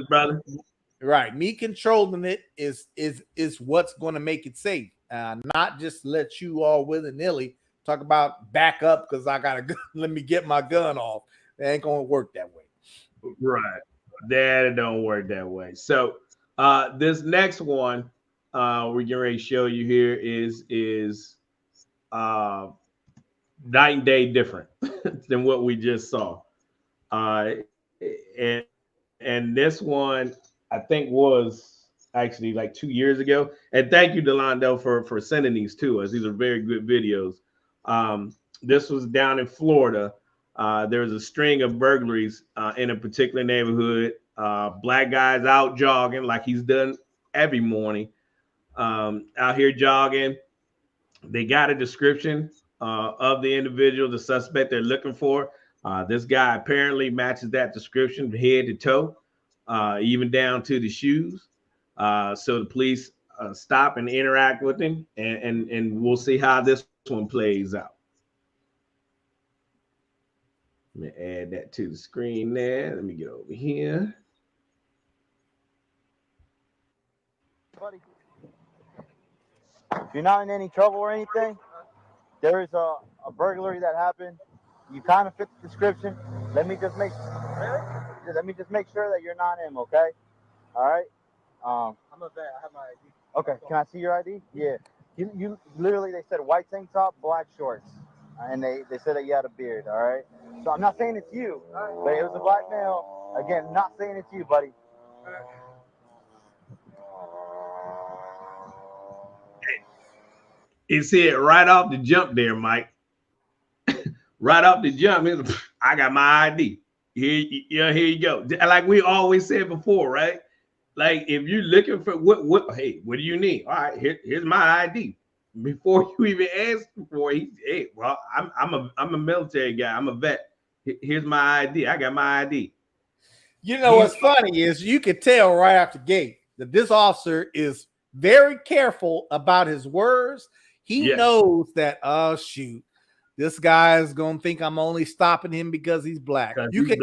us, brother. Right. Me controlling it is what's going to make it safe. Not just let you all willy-nilly talk about back up because I got a gun. Let me get my gun off. It ain't going to work that way. Right. That don't work that way. So this next one we're getting ready to show you here is night and day different than what we just saw. And this one I think was actually like 2 years ago. And thank you, Delando, for sending these to us. These are very good videos. This was down in Florida. There was a string of burglaries in a particular neighborhood. Black guys out jogging like he's done every morning. Out here jogging. They got a description of the individual, the suspect they're looking for. This guy apparently matches that description head to toe, even down to the shoes. So the police stop and interact with him, and we'll see how this one plays out. Let me add that to the screen there. Let me get over here. Buddy, if you're not in any trouble or anything, there is a burglary that happened. You kind of fit the description. Let me just make sure that you're not him, okay? All right. I'm a vet. I have my ID. Okay. Can I see your ID? Yeah. You literally, they said white tank top, black shorts, and they said that you had a beard. All right. So I'm not saying it's you, but it was a black male. Again, not saying it's you, buddy. He said right off the jump there, Mike. Right off the jump, I got my ID. Here you go. Like we always said before, right? Like if you're looking for what do you need? All right, here's my ID. Before you even ask for it, I'm a military guy. I'm a vet. Here's my ID. I got my ID. You know what's funny is you could tell right out the gate that this officer is very careful about his words. He knows that, oh shoot, this guy is gonna think I'm only stopping him because he's black. You can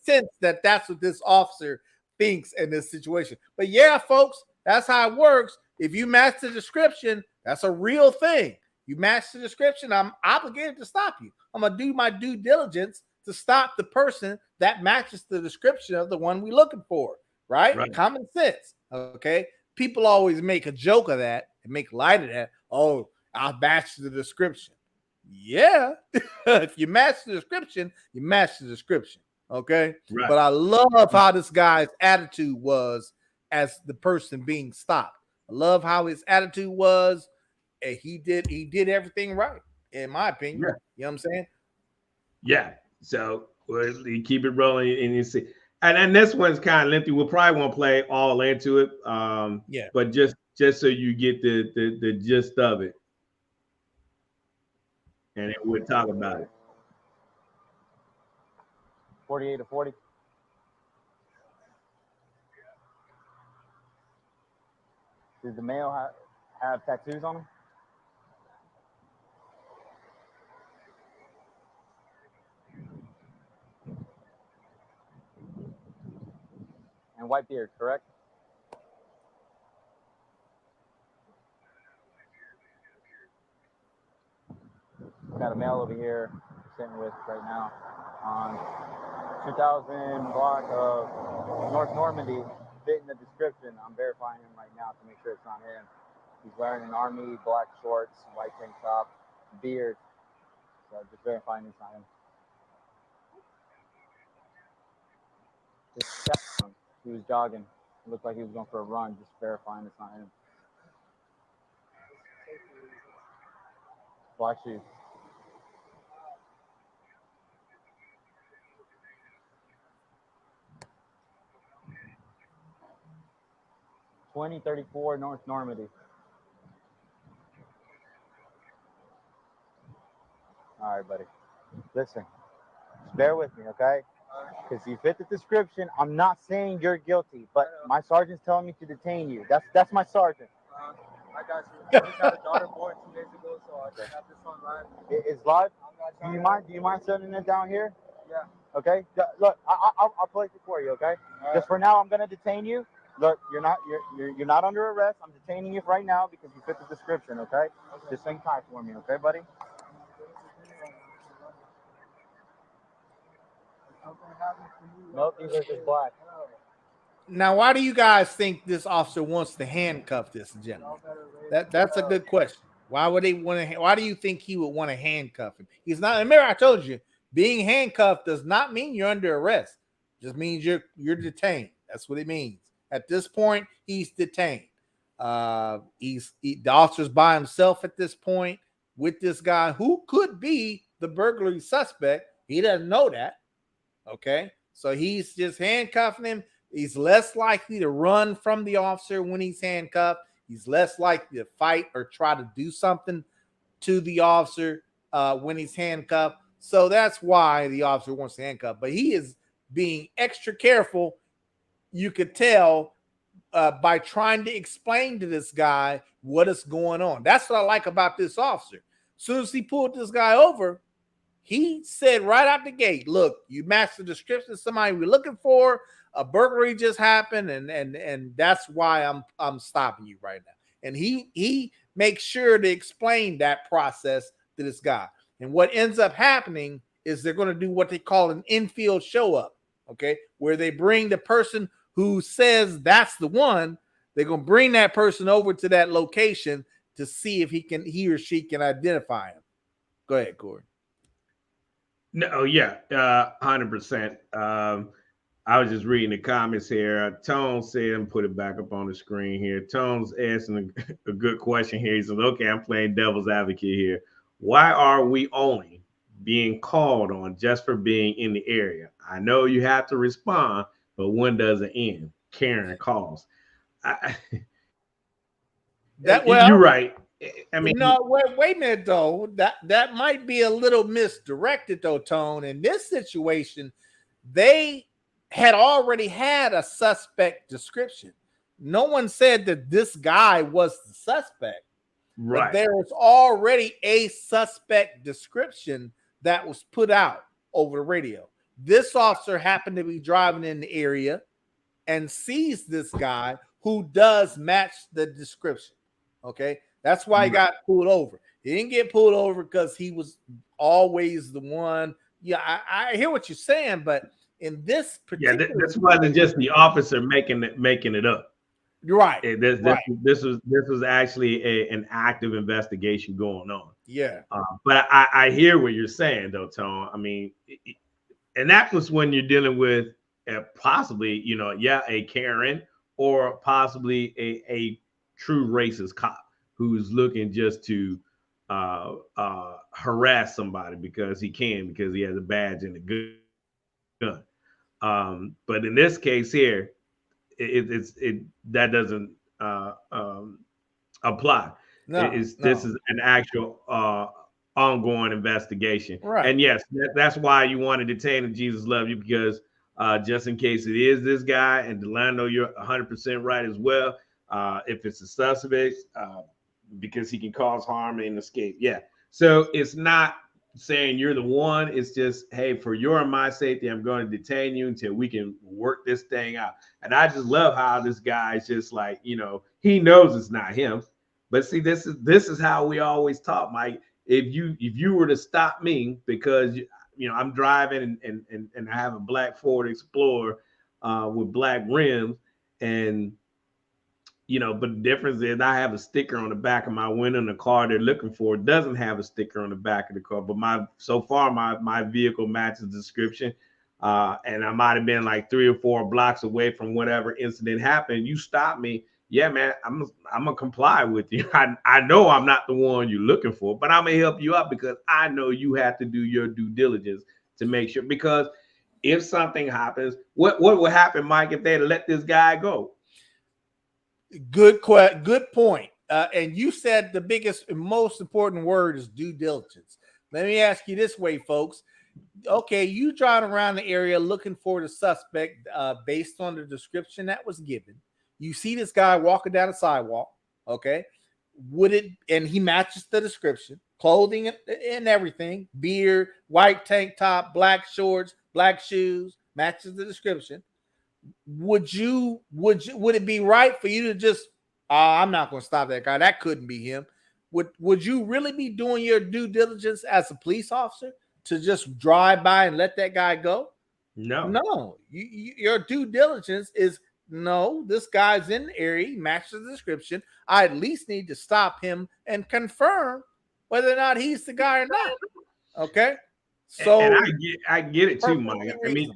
sense that that's what this officer thinks in this situation. But yeah, folks, that's how it works. If you match the description, that's a real thing. You match the description, I'm obligated to stop you. I'm going to do my due diligence to stop the person that matches the description of the one we're looking for, right? Common sense, okay? People always make a joke of that and make light of that. Oh, I'll match the description. Yeah. If you match the description, you match the description, okay? Right. But I love how this guy's attitude was as the person being stopped. I love how his attitude was. And he did everything right, in my opinion. Yeah. You know what I'm saying? Yeah. So you keep it rolling and you see. And this one's kind of lengthy. We'll probably won't play all into it. Yeah. But just so you get the gist of it. And then we'll talk about it. 48 to 40. Does the male have tattoos on him? And white beard, correct? Got a male over here sitting with right now on 2000 block of North Normandy, fitting the description. I'm verifying him right now to make sure it's not him. He's wearing an army black shorts, white tank top, beard. So just verifying it's not him. He was jogging. It looked like he was going for a run, just verifying it's not him. Black shoes. $20.34 North Normandy. All right, buddy. Listen, just bear with me, okay? Because you fit the description. I'm not saying you're guilty, but my sergeant's telling me to detain you. That's my sergeant. I got you. I just had a daughter born 2 days ago, so I can have this on live. It's live? Do you mind sending it down here? Yeah. Okay. Look, I'll play it for you. Okay. Right. Just for now, I'm gonna detain you. Look, you're not under arrest. I'm detaining you right now because you fit the description. Okay. Just hang tight for me. Okay, buddy. Nope, these are just black. Now, why do you guys think this officer wants to handcuff this gentleman? That's a good question. Why would they want to? Why do you think he would want to handcuff him? He's not. Remember, I told you, being handcuffed does not mean you're under arrest. It just means you're detained. That's what it means. At this point, he's detained. The officer's by himself at this point with this guy who could be the burglary suspect. He doesn't know that. Okay, so he's just handcuffing him. He's less likely to run from the officer when he's handcuffed. He's less likely to fight or try to do something to the officer when he's handcuffed. So that's why the officer wants to handcuff. But he is being extra careful. You could tell by trying to explain to this guy what is going on. That's what I like about this officer. As soon as he pulled this guy over, he said right out the gate, look, you match the description of somebody we're looking for. A burglary just happened, and that's why I'm stopping you right now. And he makes sure to explain that process to this guy. And what ends up happening is they're going to do what they call an infield show up, okay, where they bring the person who says that's the one. They're going to bring that person over to that location to see if he or she can identify him. Go ahead, Corey. No, yeah, 100%. I was just reading the comments here. Tone said, and put it back up on the screen here. Tone's asking a good question here. He says, okay, I'm playing devil's advocate here. Why are we only being called on just for being in the area? I know you have to respond, but when does it end? Karen calls. You're right. I mean, no, wait a minute though. That might be a little misdirected though, Tone. In this situation, they had already had a suspect description. No one said that this guy was the suspect. Right. But there was already a suspect description that was put out over the radio. This officer happened to be driving in the area, and sees this guy who does match the description. Okay, that's why he got pulled over. He didn't get pulled over because he was always the one. Yeah, I hear what you're saying, but in this particular, this wasn't just the officer making it up. You're right. This was actually an active investigation going on. Yeah. But I hear what you're saying though, Tone. I mean, and that was when you're dealing with possibly, a Karen or possibly a true racist cop who's looking just to harass somebody because he has a badge and a gun. But in this case here, that doesn't apply. This is an actual ongoing investigation. Right. And yes, that's why you want to detain Jesus Love You, because just in case it is this guy, and Delano, you're 100% right as well. If it's a suspect, because he can cause harm and escape. Yeah. So it's not saying you're the one. It's just, hey, for your and my safety, I'm going to detain you until we can work this thing out. And I just love how this guy is just like, he knows it's not him. But see, this is how we always talk, Mike. If you were to stop me because I'm driving and I have a black Ford Explorer with black rims, and but the difference is I have a sticker on the back of my window, and the car they're looking for doesn't have a sticker on the back of the car. But my vehicle matches the description. And I might have been like 3 or 4 blocks away from whatever incident happened. You stop me. Yeah, man, I'm gonna comply with you. I know I'm not the one you're looking for, but I'm gonna help you out because I know you have to do your due diligence to make sure. Because if something happens, what would happen, Mike, if they let this guy go? Good point. And you said the biggest and most important word is due diligence. Let me ask you this way, folks. Okay, you driving around the area looking for the suspect based on the description that was given. You see this guy walking down the sidewalk. Okay, and he matches the description, clothing and everything, beard, white tank top, black shorts, black shoes, matches the description. Would it be right for you to just, I'm not going to stop that guy, that couldn't be him? Would you really be doing your due diligence as a police officer to just drive by and let that guy go? No. Your due diligence is, no, this guy's in the area, he matches the description. I at least need to stop him and confirm whether or not he's the guy or not. Okay, so and I get it too, Mike. I mean,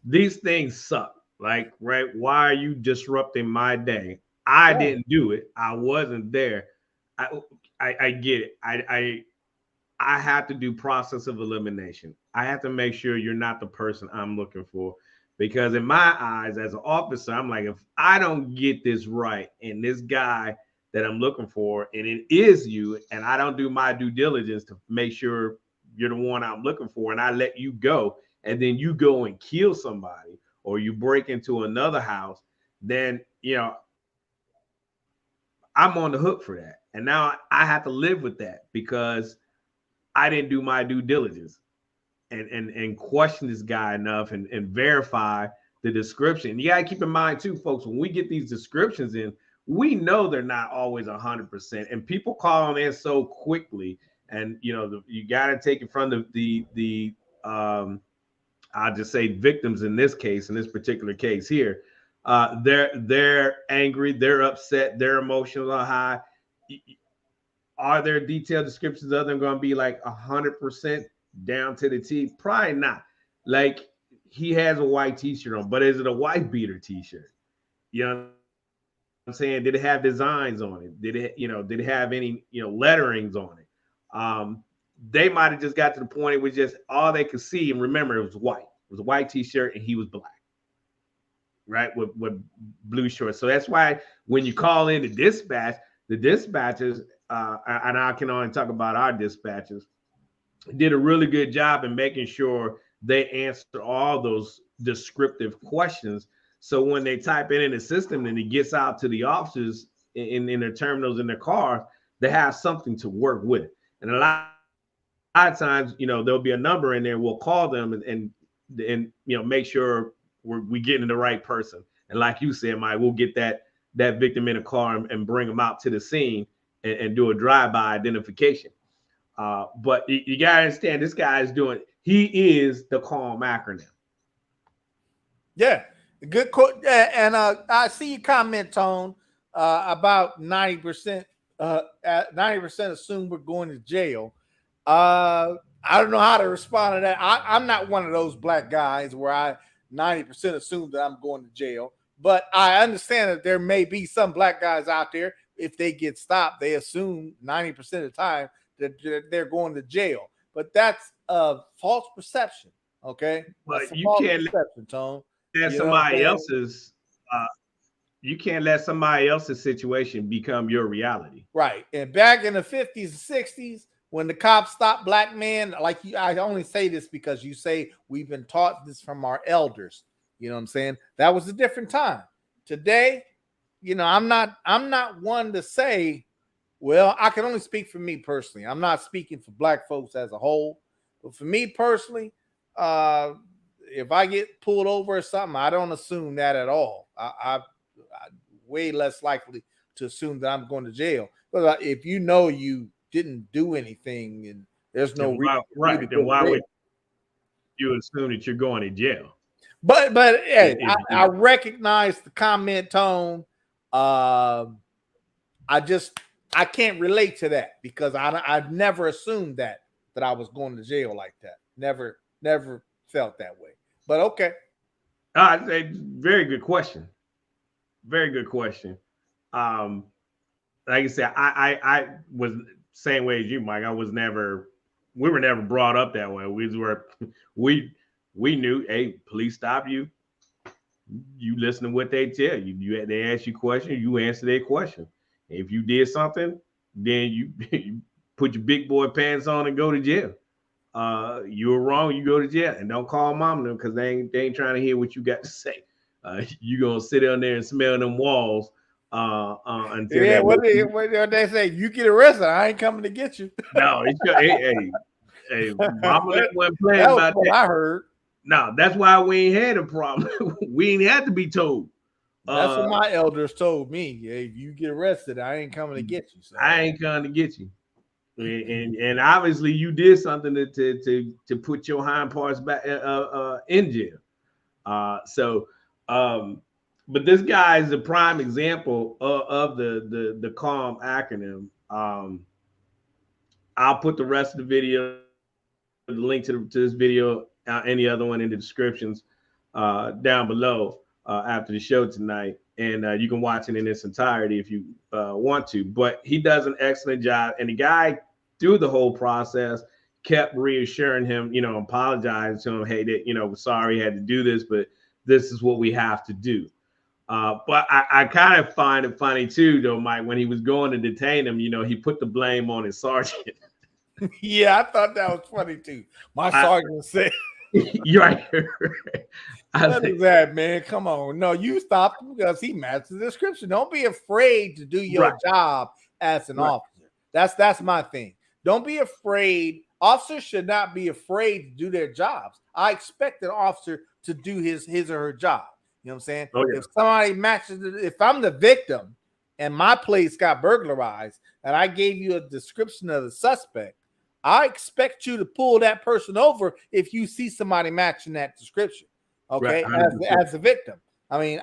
these things suck. Like, right? Why are you disrupting my day? I didn't do it. I wasn't there. I get it. I have to do process of elimination. I have to make sure you're not the person I'm looking for, because in my eyes as an officer, I'm like, if I don't get this right and this guy that I'm looking for, and it is you, and I don't do my due diligence to make sure you're the one I'm looking for, and I let you go, and then you go and kill somebody, or you break into another house, then, I'm on the hook for that. And now I have to live with that because I didn't do my due diligence and question this guy enough and verify the description. You got to keep in mind too, folks, when we get these descriptions in, we know they're not always 100%, and people call on in so quickly. And, you got to take it from the I'll just say victims in this particular case here. They're angry, they're upset, their emotions are high. Are there detailed descriptions of them going to be like 100% down to the T? Probably not. Like, he has a white t-shirt on, but is it a white beater t-shirt? You know what I'm saying? Did it have designs on it? Did it have any, letterings on it? They might have just got to the point it was just all they could see. And remember, it was white. It was a white t-shirt and he was black, right? With blue shorts. So that's why when you call in the dispatchers, and I can only talk about our dispatchers, did a really good job in making sure they answer all those descriptive questions. So when they type it in the system and it gets out to the officers in their terminals in their cars, they have something to work with. And a lot of times, there'll be a number in there. We'll call them and make sure we're getting the right person. And like you said, Mike, we'll get that victim in a car and bring them out to the scene and do a drive-by identification. But you gotta understand, this guy is he is the CALM acronym. Yeah, good quote. And I see your comment, Tone, about 90%. 90% assume we're going to jail. I don't know how to respond to that. I'm not one of those black guys where I 90% assume that I'm going to jail. But I understand that there may be some black guys out there, if they get stopped, they assume 90% of the time that they're going to jail. But that's a false perception, okay? But you can't perception, Tone. let somebody else's you can't let somebody else's situation become your reality. Right. And back in the 50s and 60s, when the cops stopped black men, like I only say this because you say we've been taught this from our elders. You know what I'm saying? That was a different time. Today, you know, I'm not one to say, well, I can only speak for me personally. I'm not speaking for black folks as a whole. But for me personally, if I get pulled over or something, I don't assume that at all. I'm way less likely to assume that I'm going to jail. But if you know you didn't do anything and there's no reason, right? Then why would you assume that you're going to jail? But hey, I recognize the comment, Tone. I can't relate to that because I've never assumed that I was going to jail like that. Never felt that way. But okay. Very good question. Very good question. Like I said, I was same way as you, Mike. We were never brought up that way. We knew, hey, police stop you. You listen to what they tell you. They ask you questions, you answer their question. If you did something, then you put your big boy pants on and go to jail. You were wrong, you go to jail, and don't call mom them because they ain't trying to hear what you got to say. You gonna sit down there and smell them walls until what they say, you get arrested, I ain't coming to get you. No, it's hey, mama that wasn't playing that was about what that. I heard. No, that's why we ain't had a problem. We ain't had to be told. That's what my elders told me. Hey, if you get arrested, I ain't coming to get you. So. I ain't coming to get you. And obviously you did something to put your hind parts back in jail. But this guy is a prime example of the CALM acronym. I'll put the rest of the video, the link to this video, any other one in the descriptions down below after the show tonight. And you can watch it in its entirety if you want to. But he does an excellent job. And the guy, through the whole process, kept reassuring him, apologizing to him, hey, that, sorry, had to do this, but this is what we have to do. But I kind of find it funny too, though, Mike, when he was going to detain him, he put the blame on his sergeant. Yeah, I thought that was funny too. My sergeant said, "You're right." What is that, man? Come on, no, you stopped him because he matched the description. Don't be afraid to do your job as an officer. That's my thing. Don't be afraid. Officers should not be afraid to do their jobs. I expect an officer to do his or her job. You know what I'm saying? Oh, yeah. If somebody matches it, if I'm the victim and my place got burglarized and I gave you a description of the suspect, I expect you to pull that person over if you see somebody matching that description. Okay, as a victim. I mean,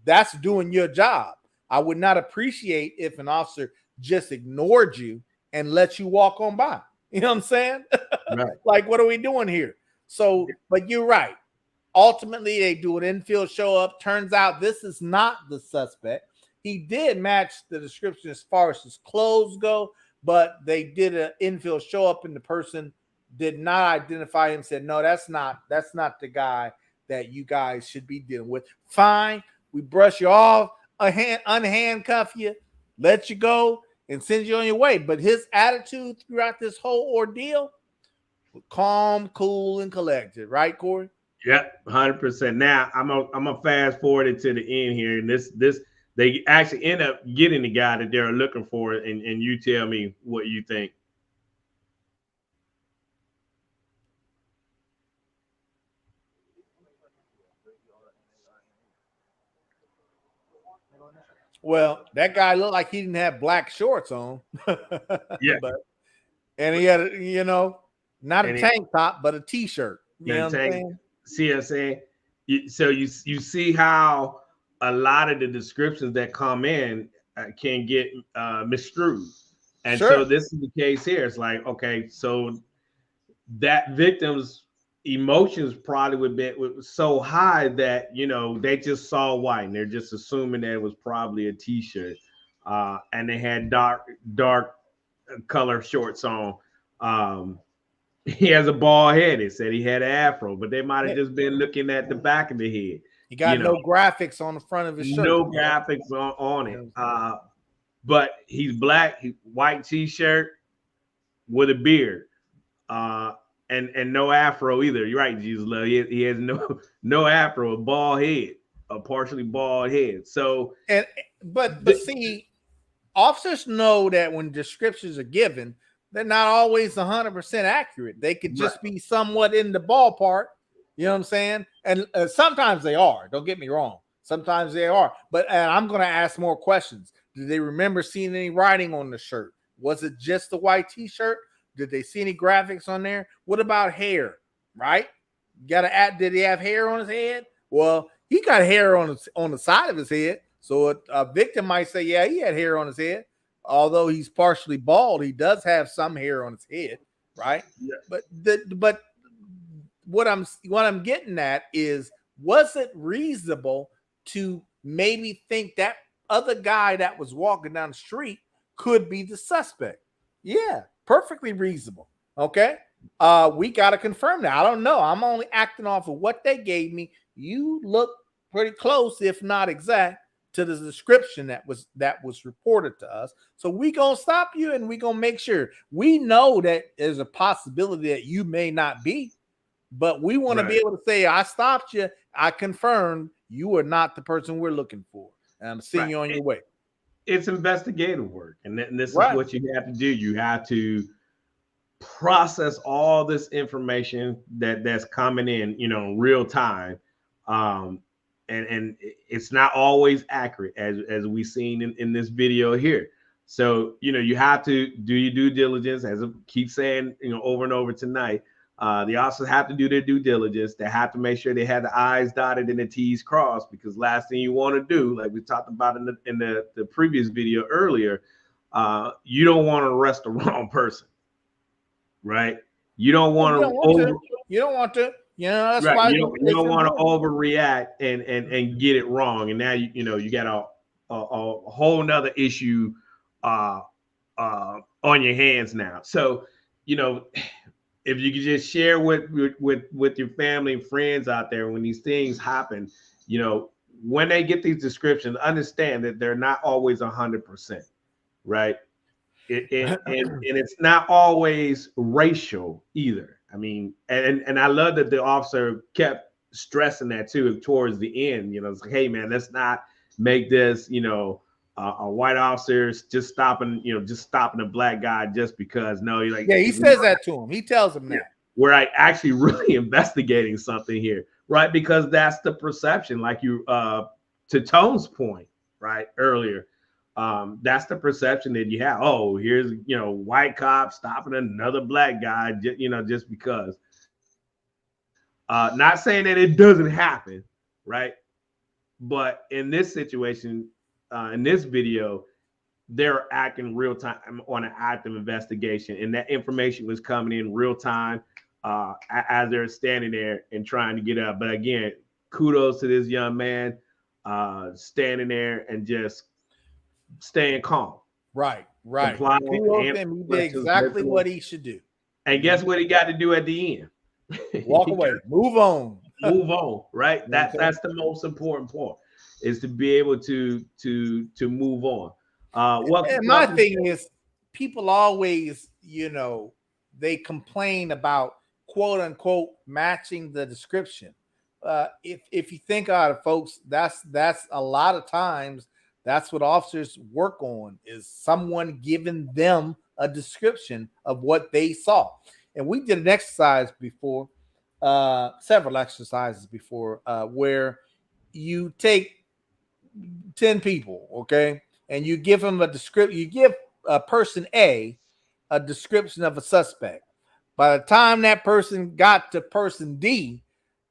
that's doing your job. I would not appreciate if an officer just ignored you and let you walk on by. You know what I'm saying? Right. Like, what are we doing here? So, but you're right. Ultimately, they do an infield show up. Turns out this is not the suspect. He did match the description as far as his clothes go, but they did an infield show up and the person did not identify him, said, no, that's not the guy that you guys should be dealing with. Fine. We brush you off, unhandcuff you, let you go, and send you on your way. But his attitude throughout this whole ordeal was calm, cool, and collected. Right, Corey? Yep, 100%. Now I'm gonna fast forward it to the end here, and this they actually end up getting the guy that they're looking for, and you tell me what you think. Well, that guy looked like he didn't have black shorts on. Yeah. And he had, you know, not a And tank top, but a t-shirt. You know what I'm tank, saying? see what I'm saying? So you see how a lot of the descriptions that come in can get misconstrued. And Sure. so this is the case here. It's like, okay, so that victim's emotions probably would be so high that, you know, they just saw white and they're just assuming that it was probably a t-shirt. And they had dark color shorts on. He has a bald head. They said he had an afro, but they might have just been looking at the back of the head. He got no graphics on the front of his shirt. No graphics on it. But he's black, white t-shirt with a beard. And no afro either. You're right, Jesus Love. He has no afro, a bald head, a partially bald head. So but see, officers know that when descriptions are given, they're not always 100% accurate. They could just be somewhat in the ballpark. You know what I'm saying? And sometimes they are. Don't get me wrong. Sometimes they are. But I'm going to ask more questions. Did they remember seeing any writing on the shirt? Was it just the white t-shirt? Did they see any graphics on there? What about hair? Right? You got to add. Did he have hair on his head? Well, he got hair on the side of his head. So a victim might say, yeah, he had hair on his head. Although he's partially bald, he does have some hair on his head, right? Yeah. But what I'm getting at is, was it reasonable to maybe think that other guy that was walking down the street could be the suspect? Yeah, perfectly reasonable. Okay. We got to confirm that. I don't know. I'm only acting off of what they gave me. You look pretty close, if not exact, to the description that was reported to us. So we gonna stop you and we gonna make sure. We know that there's a possibility that you may not be, but we want to be able to say, I stopped you, I confirmed you are not the person we're looking for, and I'm seeing you on your way. It's investigative work, and this is what you have to do. You have to process all this information that's coming in, you know, in real time. And it's not always accurate, as we've seen in this video here. So, you know, you have to do your due diligence, as I keep saying, you know, over and over tonight. The officers have to do their due diligence. They have to make sure they have the I's dotted and the T's crossed, because last thing you want to do, like we talked about in the previous video earlier, you don't want to arrest the wrong person, right? You don't want to. You don't want to. You know, that's right. why you don't want to overreact and get it wrong, and now you got a whole nother issue on your hands now. So, you know, if you could just share with your family and friends out there when these things happen, you know, when they get these descriptions, understand that they're not always 100%, right? And it's not always racial either. I mean, and I love that the officer kept stressing that too towards the end. You know, it's like, hey man, let's not make this, you know, a white officer just stopping a black guy just because. No, you're like, yeah, he says that to him. He tells him that. We're actually really investigating something here, right? Because that's the perception, like you to Tone's point, right, earlier. That's the perception that you have. Oh, here's, you know, white cop stopping another black guy, you know, just because. Not saying that it doesn't happen, right? But in this situation, in this video, they're acting real time on an active investigation, and that information was coming in real time as they're standing there and trying to get up. But again, kudos to this young man standing there and just staying calm. Right. Complying, he did exactly what he should do. And guess what he got to do at the end? Walk away. Move on. Move on. Right. That's the most important part, is to be able to move on. And my thing is, people always, you know, they complain about quote unquote matching the description. If you think about it, folks, that's a lot of times that's what officers work on, is someone giving them a description of what they saw. And we did an exercise before, several exercises before, where you take 10 people, okay, and you give them a description, you give person A a description of a suspect. By the time that person got to person D,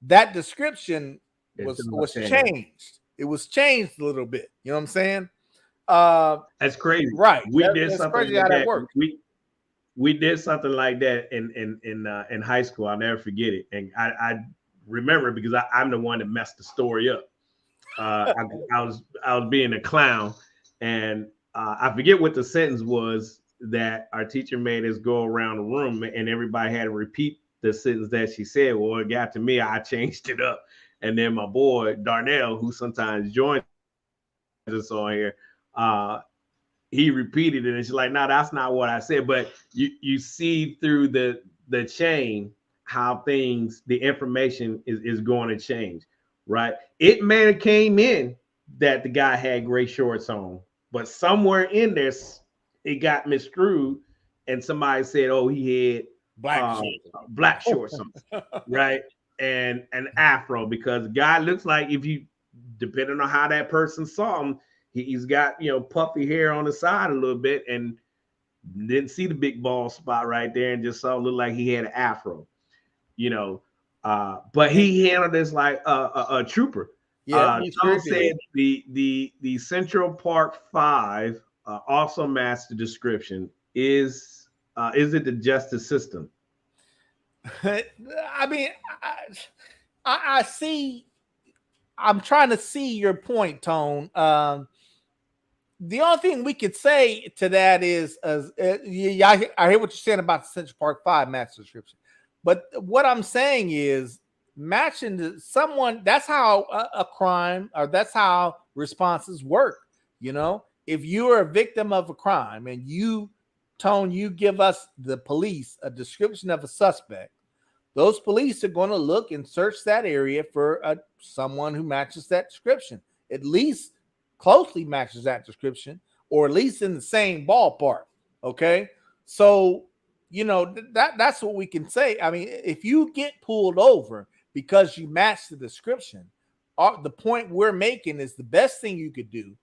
that description was changed. It was changed a little bit. You know what I'm saying? That's crazy. Right. We did That's something crazy like how that that. works. We did something like that in high school. I'll never forget it. And I remember because I'm the one that messed the story up. I was being a clown, and I forget what the sentence was that our teacher made us go around the room, and everybody had to repeat the sentence that she said. Well, it got to me, I changed it up, and then my boy Darnell, who sometimes joins us on here, he repeated it, and she's like, "No, that's not what I said." But you see through the chain how things, the information is going to change, right? It may have came in that the guy had gray shorts on, but somewhere in there it got misconstrued, and somebody said, "Oh, he had black shorts on," right? And an afro, because the guy looks like, if you, depending on how that person saw him, he's got, puffy hair on the side a little bit, and didn't see the big bald spot right there, and just saw it look like he had an afro, but he handled this like a trooper. Yeah, Tom said the Central Park 5 also matched the description. Is it the justice system? I mean, I see. I'm trying to see your point, Tone. The only thing we could say to that is, I hear what you're saying about the Central Park 5 match description, but what I'm saying is matching to someone. That's how a crime, or that's how responses work. If you are a victim of a crime and you, Tone, you give us, the police, a description of a suspect, those police are going to look and search that area for someone who matches that description, at least closely matches that description, or at least in the same ballpark. Okay. So, that's what we can say. I mean, if you get pulled over because you match the description, the point we're making is the best thing you could do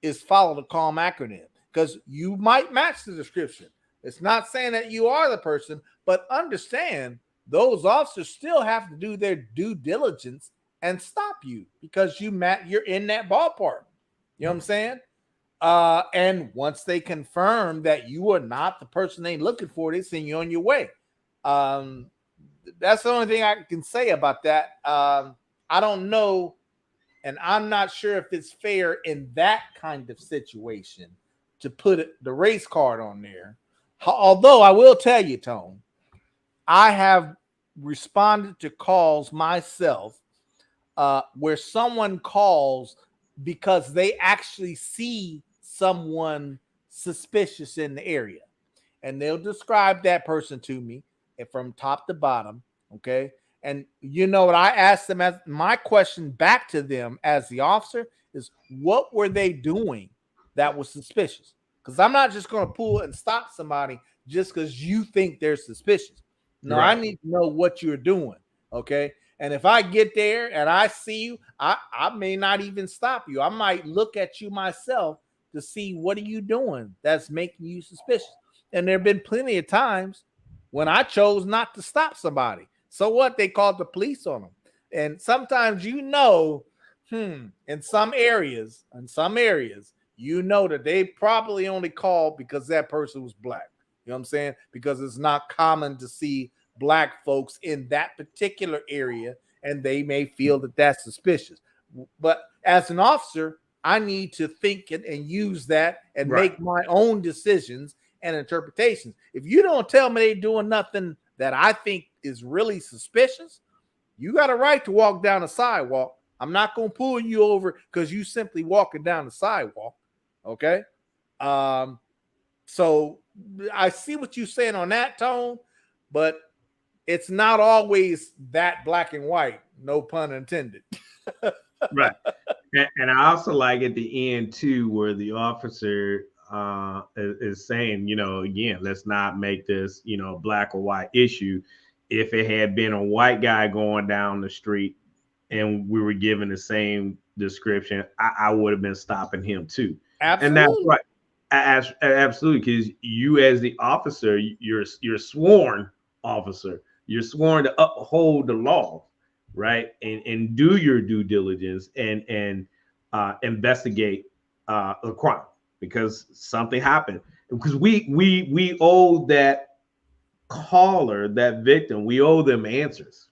is follow the C.A.L.M acronym, because you might match the description. It's not saying that you are the person, but understand those officers still have to do their due diligence and stop you because you're in that ballpark. You know what I'm saying? And once they confirm that you are not the person they looking for, they send you on your way. That's the only thing I can say about that. I don't know, and I'm not sure if it's fair in that kind of situation to put the race card on there. Although I will tell you, Tone, I have responded to calls myself where someone calls because they actually see someone suspicious in the area, and they'll describe that person to me from top to bottom. Okay. And what I asked them, as my question back to them as the officer, is what were they doing that was suspicious? Because I'm not just going to pull and stop somebody just because you think they're suspicious. No, right. I need to know what you're doing. Okay. And if I get there and I see you, I may not even stop you. I might look at you myself to see what are you doing that's making you suspicious. And there have been plenty of times when I chose not to stop somebody. So what? They called the police on them. And sometimes, in some areas, that they probably only called because that person was black. You know what I'm saying? Because it's not common to see black folks in that particular area, and they may feel that that's suspicious. But as an officer, I need to think and use that and make my own decisions and interpretations. If you don't tell me they're doing nothing that I think is really suspicious, you got a right to walk down the sidewalk. I'm not going to pull you over because you simply walking down the sidewalk. Okay. So I see what you're saying on that, Tone, but it's not always that black and white. No pun intended. Right. And I also like at the end too, where the officer is saying, again, let's not make this, a black or white issue. If it had been a white guy going down the street and we were given the same description, I would have been stopping him too. Absolutely. And that's right. Absolutely, because you as the officer, you're sworn officer. You're sworn to uphold the law, right? And do your due diligence and investigate a crime because something happened. Because we owe that caller, that victim, we owe them answers,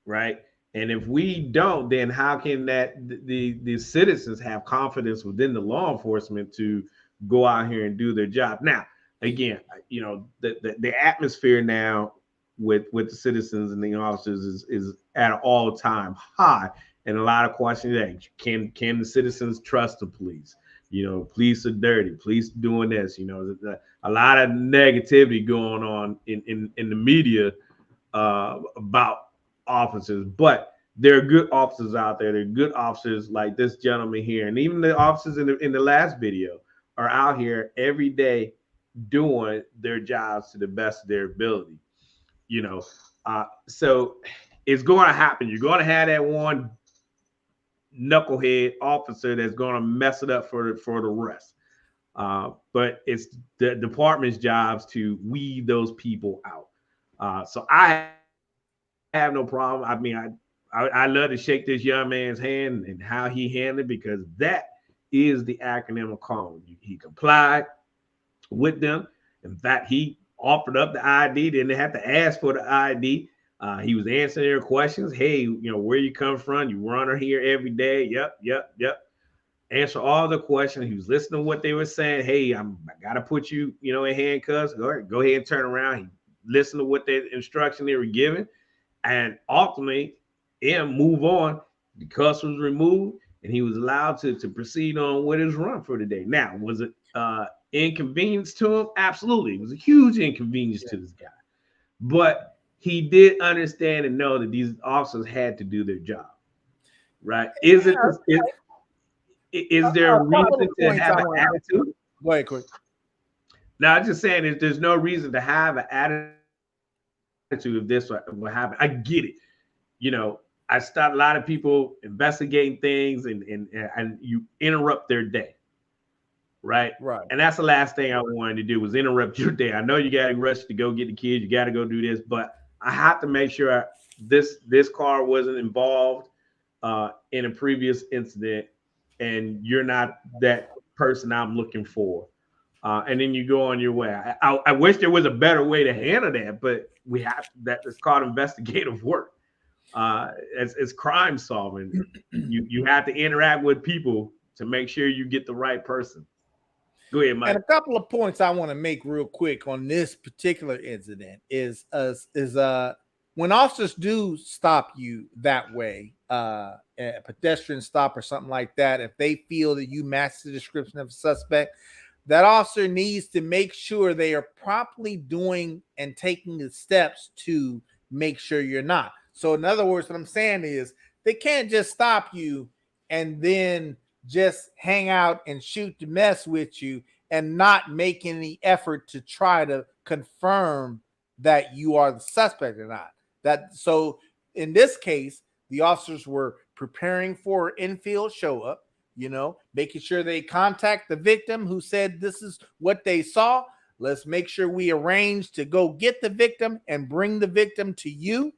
right? And if we don't, then how can the citizens have confidence within the law enforcement to go out here and do their job? Now, again, you know, the atmosphere now with the citizens and the officers is at an all-time high, and a lot of questions. Hey, can the citizens trust the police? You know, police are dirty. Police doing this. You know, a lot of negativity going on in the media about officers, but there are good officers out there. There are good officers like this gentleman here, and even the officers in the last video are out here every day doing their jobs to the best of their ability. You know, so it's going to happen. You're going to have that one knucklehead officer that's going to mess it up for the rest. But it's the department's jobs to weed those people out. So I have no problem. I mean, I love to shake this young man's hand and how he handled it, because that is the acronym of C.A.L.M. He complied with them. In fact, he offered up the ID. Didn't have to ask for the ID. He was answering their questions. Hey, you know, where you come from? You run here every day. Yep. Answer all the questions. He was listening to what they were saying. Hey, I got to put you, you know, in handcuffs. All right, go ahead and turn around. He listened to what the instruction they were given. And ultimately, move on. The cuss was removed, and he was allowed to proceed on with his run for the day. Now, was it inconvenience to him? Absolutely. It was a huge inconvenience to this guy. But he did understand and know that these officers had to do their job. Right? Is there a reason to have an attitude? Go ahead, quick. Now, I'm just saying that there's no reason to have an attitude if this will happen. I get it. You know, I start a lot of people investigating things and you interrupt their day. Right. And that's the last thing I wanted to do was interrupt your day. I know you got to rush to go get the kids. You got to go do this, but I have to make sure this car wasn't involved in a previous incident, and you're not that person I'm looking for. And then you go on your way. I wish there was a better way to handle that, but we have that. It's called investigative work. It's crime solving. You have to interact with people to make sure you get the right person. Go ahead, Mike. And a couple of points I want to make real quick on this particular incident is when officers do stop you that way, a pedestrian stop or something like that, if they feel that you match the description of a suspect, that officer needs to make sure they are properly doing and taking the steps to make sure you're not. So in other words, what I'm saying is they can't just stop you and then just hang out and shoot the mess with you and not make any effort to try to confirm that you are the suspect or not. So in this case, the officers were preparing for infield show up, you know, making sure they contact the victim who said this is what they saw. Let's make sure we arrange to go get the victim and bring the victim to you.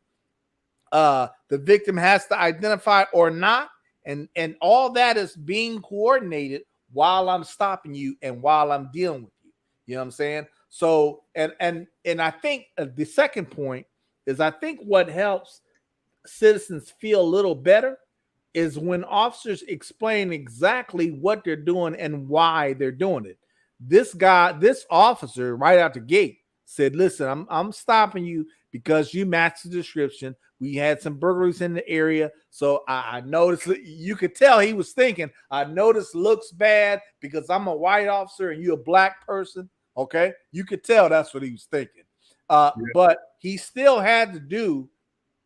The victim has to identify or not. And all that is being coordinated while I'm stopping you and while I'm dealing with you. You know what I'm saying? So, and I think the second point is I think what helps citizens feel a little better is when officers explain exactly what they're doing and why they're doing it. This officer right out the gate said, listen, I'm stopping you because you match the description. We had some burglaries in the area. So I noticed, you could tell he was thinking, I noticed looks bad because I'm a white officer and you're a black person. Okay. You could tell that's what he was thinking. But he still had to do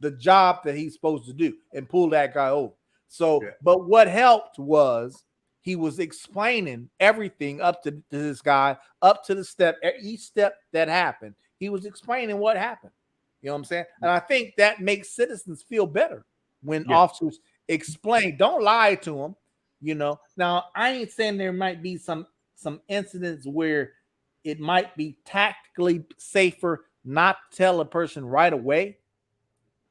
the job that he's supposed to do and pull that guy over. So, but what helped was he was explaining everything up to this guy, up to the step, each step that happened. He was explaining what happened. You know what I'm saying? And I think that makes citizens feel better when officers explain. Don't lie to them. You know. Now, I ain't saying there might be some incidents where it might be tactically safer not to tell a person right away.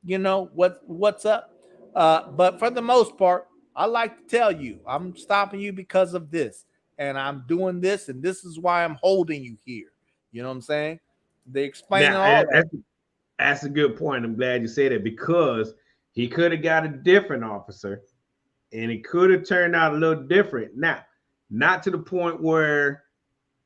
You know what's up. But for the most part, I like to tell you, I'm stopping you because of this, and I'm doing this, and this is why I'm holding you here. You know what I'm saying? They explain all that. That's a good point. I'm glad you said it, because he could have got a different officer and it could have turned out a little different. Now, not to the point where,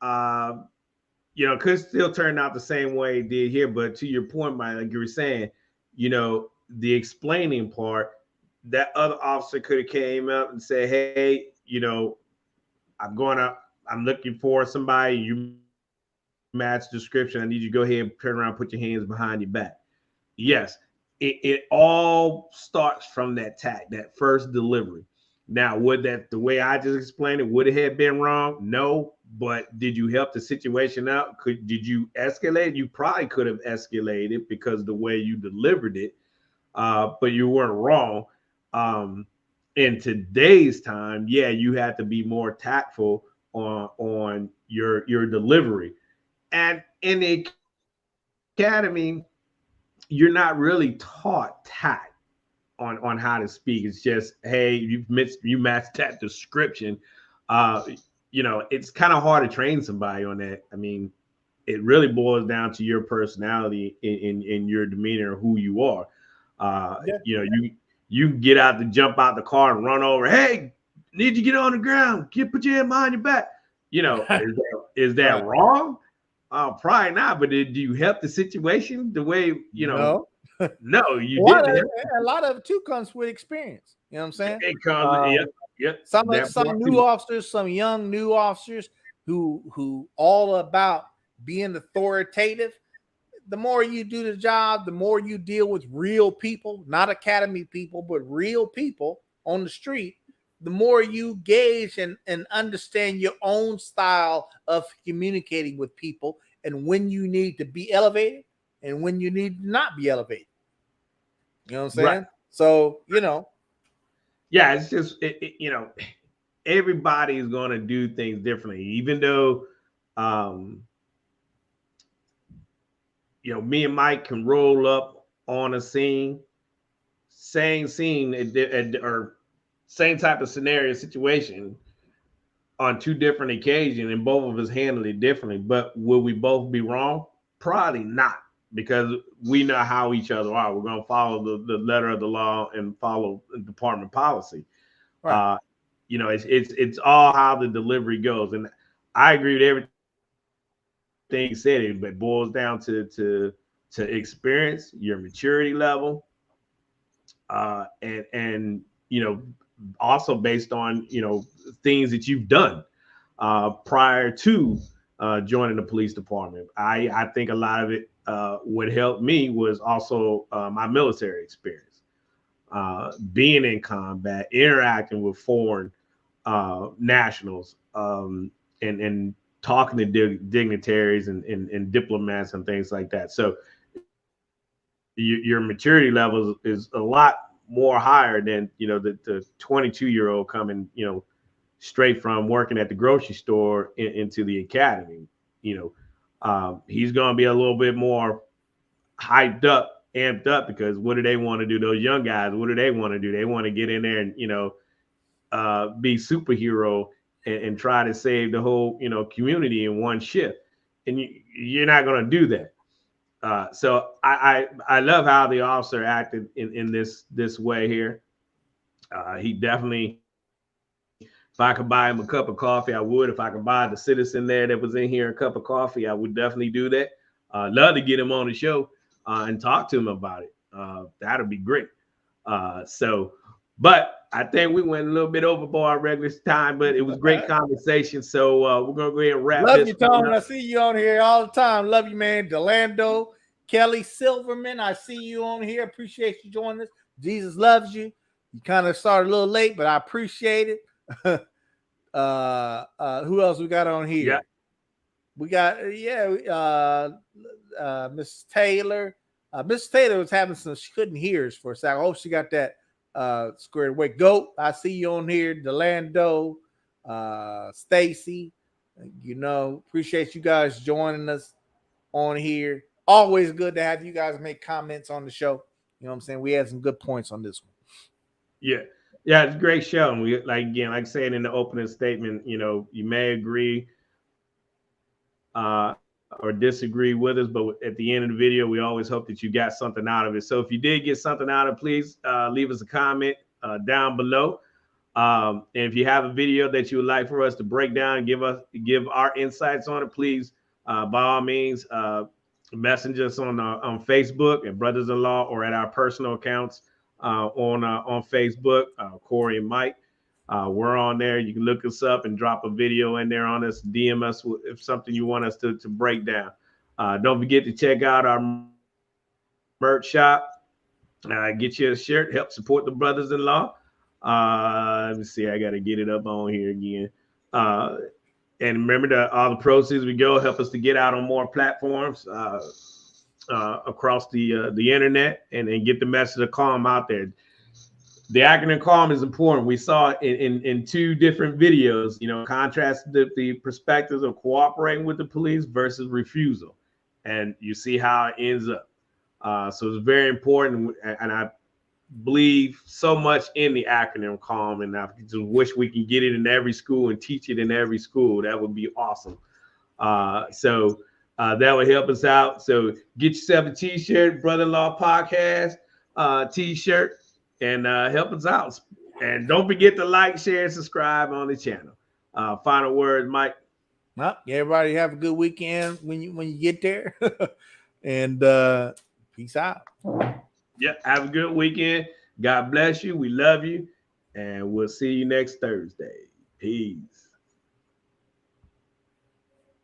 could still turn out the same way it did here. But to your point, Mike, like you were saying, the explaining part, that other officer could have came up and said, hey, I'm looking for somebody. You match description. I need you to go ahead and turn around, put your hands behind your back. Yes, it all starts from that first delivery. Now, the way I just explained it, would it have been wrong? No, but did you help the situation out? Did you escalate? You probably could have escalated because the way you delivered it, but you weren't wrong. In today's time, yeah, you had to be more tactful on your delivery. And in the academy, you're not really taught tact on how to speak. It's just, hey, you matched that description. It's kind of hard to train somebody on that. I mean, it really boils down to your personality in your demeanor, who you are. You get out to jump out the car and run over. Hey, need you get on the ground. Put your hand behind your back. Is that wrong? Probably not. But do you help the situation the way No. No, you didn't. A lot of it too comes with experience. You know what I'm saying? It comes. Some new officers, some young new officers who all about being authoritative. The more you do the job, the more you deal with real people, not academy people, but real people on the street. The more you gauge and understand your own style of communicating with people, and when you need to be elevated and when you need to not be elevated. You know what I'm saying? Right. So, yeah, it's just, everybody's going to do things differently, even though, me and Mike can roll up on a scene, same scene or same type of scenario situation on two different occasions, and both of us handle it differently. But will we both be wrong? Probably not, because we know how each other are. We're going to follow the letter of the law and follow department policy. Right. It's all how the delivery goes. And I agree with everything you said. It boils down to experience, your maturity level, and also based on things that you've done prior to joining the police department. I think a lot of it, what helped me was also my military experience, being in combat, interacting with foreign nationals, and talking to dignitaries and diplomats and things like that. So your maturity level is a lot more higher than the 22-year-old coming straight from working at the grocery store into the academy. He's going to be a little bit more hyped up, amped up, because what do they want to do? Those young guys, what do they want to do? They want to get in there and be superhero and try to save the whole community in one shift, and you're not going to do that. So I love how the officer acted in this way here. He definitely, if I could buy him a cup of coffee, I would. If I could buy the citizen there that was in here a cup of coffee, I would definitely do that. Love to get him on the show and talk to him about it. That'd be great. But I think we went a little bit overboard our regular time, but it was great conversation. So we're going to go ahead and wrap Love this. You, Tony. I see you on here all the time. Love you, man. Delando, Kelly Silverman, I see you on here. Appreciate you joining us. Jesus loves you. You kind of started a little late, but I appreciate it. Who else we got on here? Yeah. We got, Miss Taylor. Miss Taylor was having she couldn't hear us for a second. I hope she got that squared away. Goat, I see you on here. Delando, Stacy, appreciate you guys joining us on here. Always good to have you guys make comments on the show. You know what I'm saying? We had some good points on this one. Yeah, it's a great show. And we like I said in the opening statement, you may agree or disagree with us, but at the end of the video, we always hope that you got something out of it. So if you did get something out of it, please leave us a comment down below. And if you have a video that you would like for us to break down and give our insights on it, please, by all means, message us on Facebook at Brothas-in-law or at our personal accounts on Facebook, Corey and Mike. We're on there. You can look us up and drop a video in there on us. DM us if something you want us to break down. Don't forget to check out our merch shop. Get you a shirt. Help support the Brothas-in-law. Let me see. I got to get it up on here again. And remember that all the proceeds we go help us to get out on more platforms across the internet and get the message of C.A.L.M out there. The acronym C.A.L M is important. We saw it in two different videos, contrast the perspectives of cooperating with the police versus refusal. And you see how it ends up. So it's very important. And I believe so much in the acronym C.A.L M. And I just wish we can get it in every school and teach it in every school. That would be awesome. So that would help us out. So get yourself a t-shirt, Brother-in-Law Podcast t-shirt. And help us out. And don't forget to like, share, and subscribe on the channel. Final words, Mike. Well, everybody have a good weekend when you get there. And peace out. Yeah, have a good weekend. God bless you. We love you. And we'll see you next Thursday. Peace.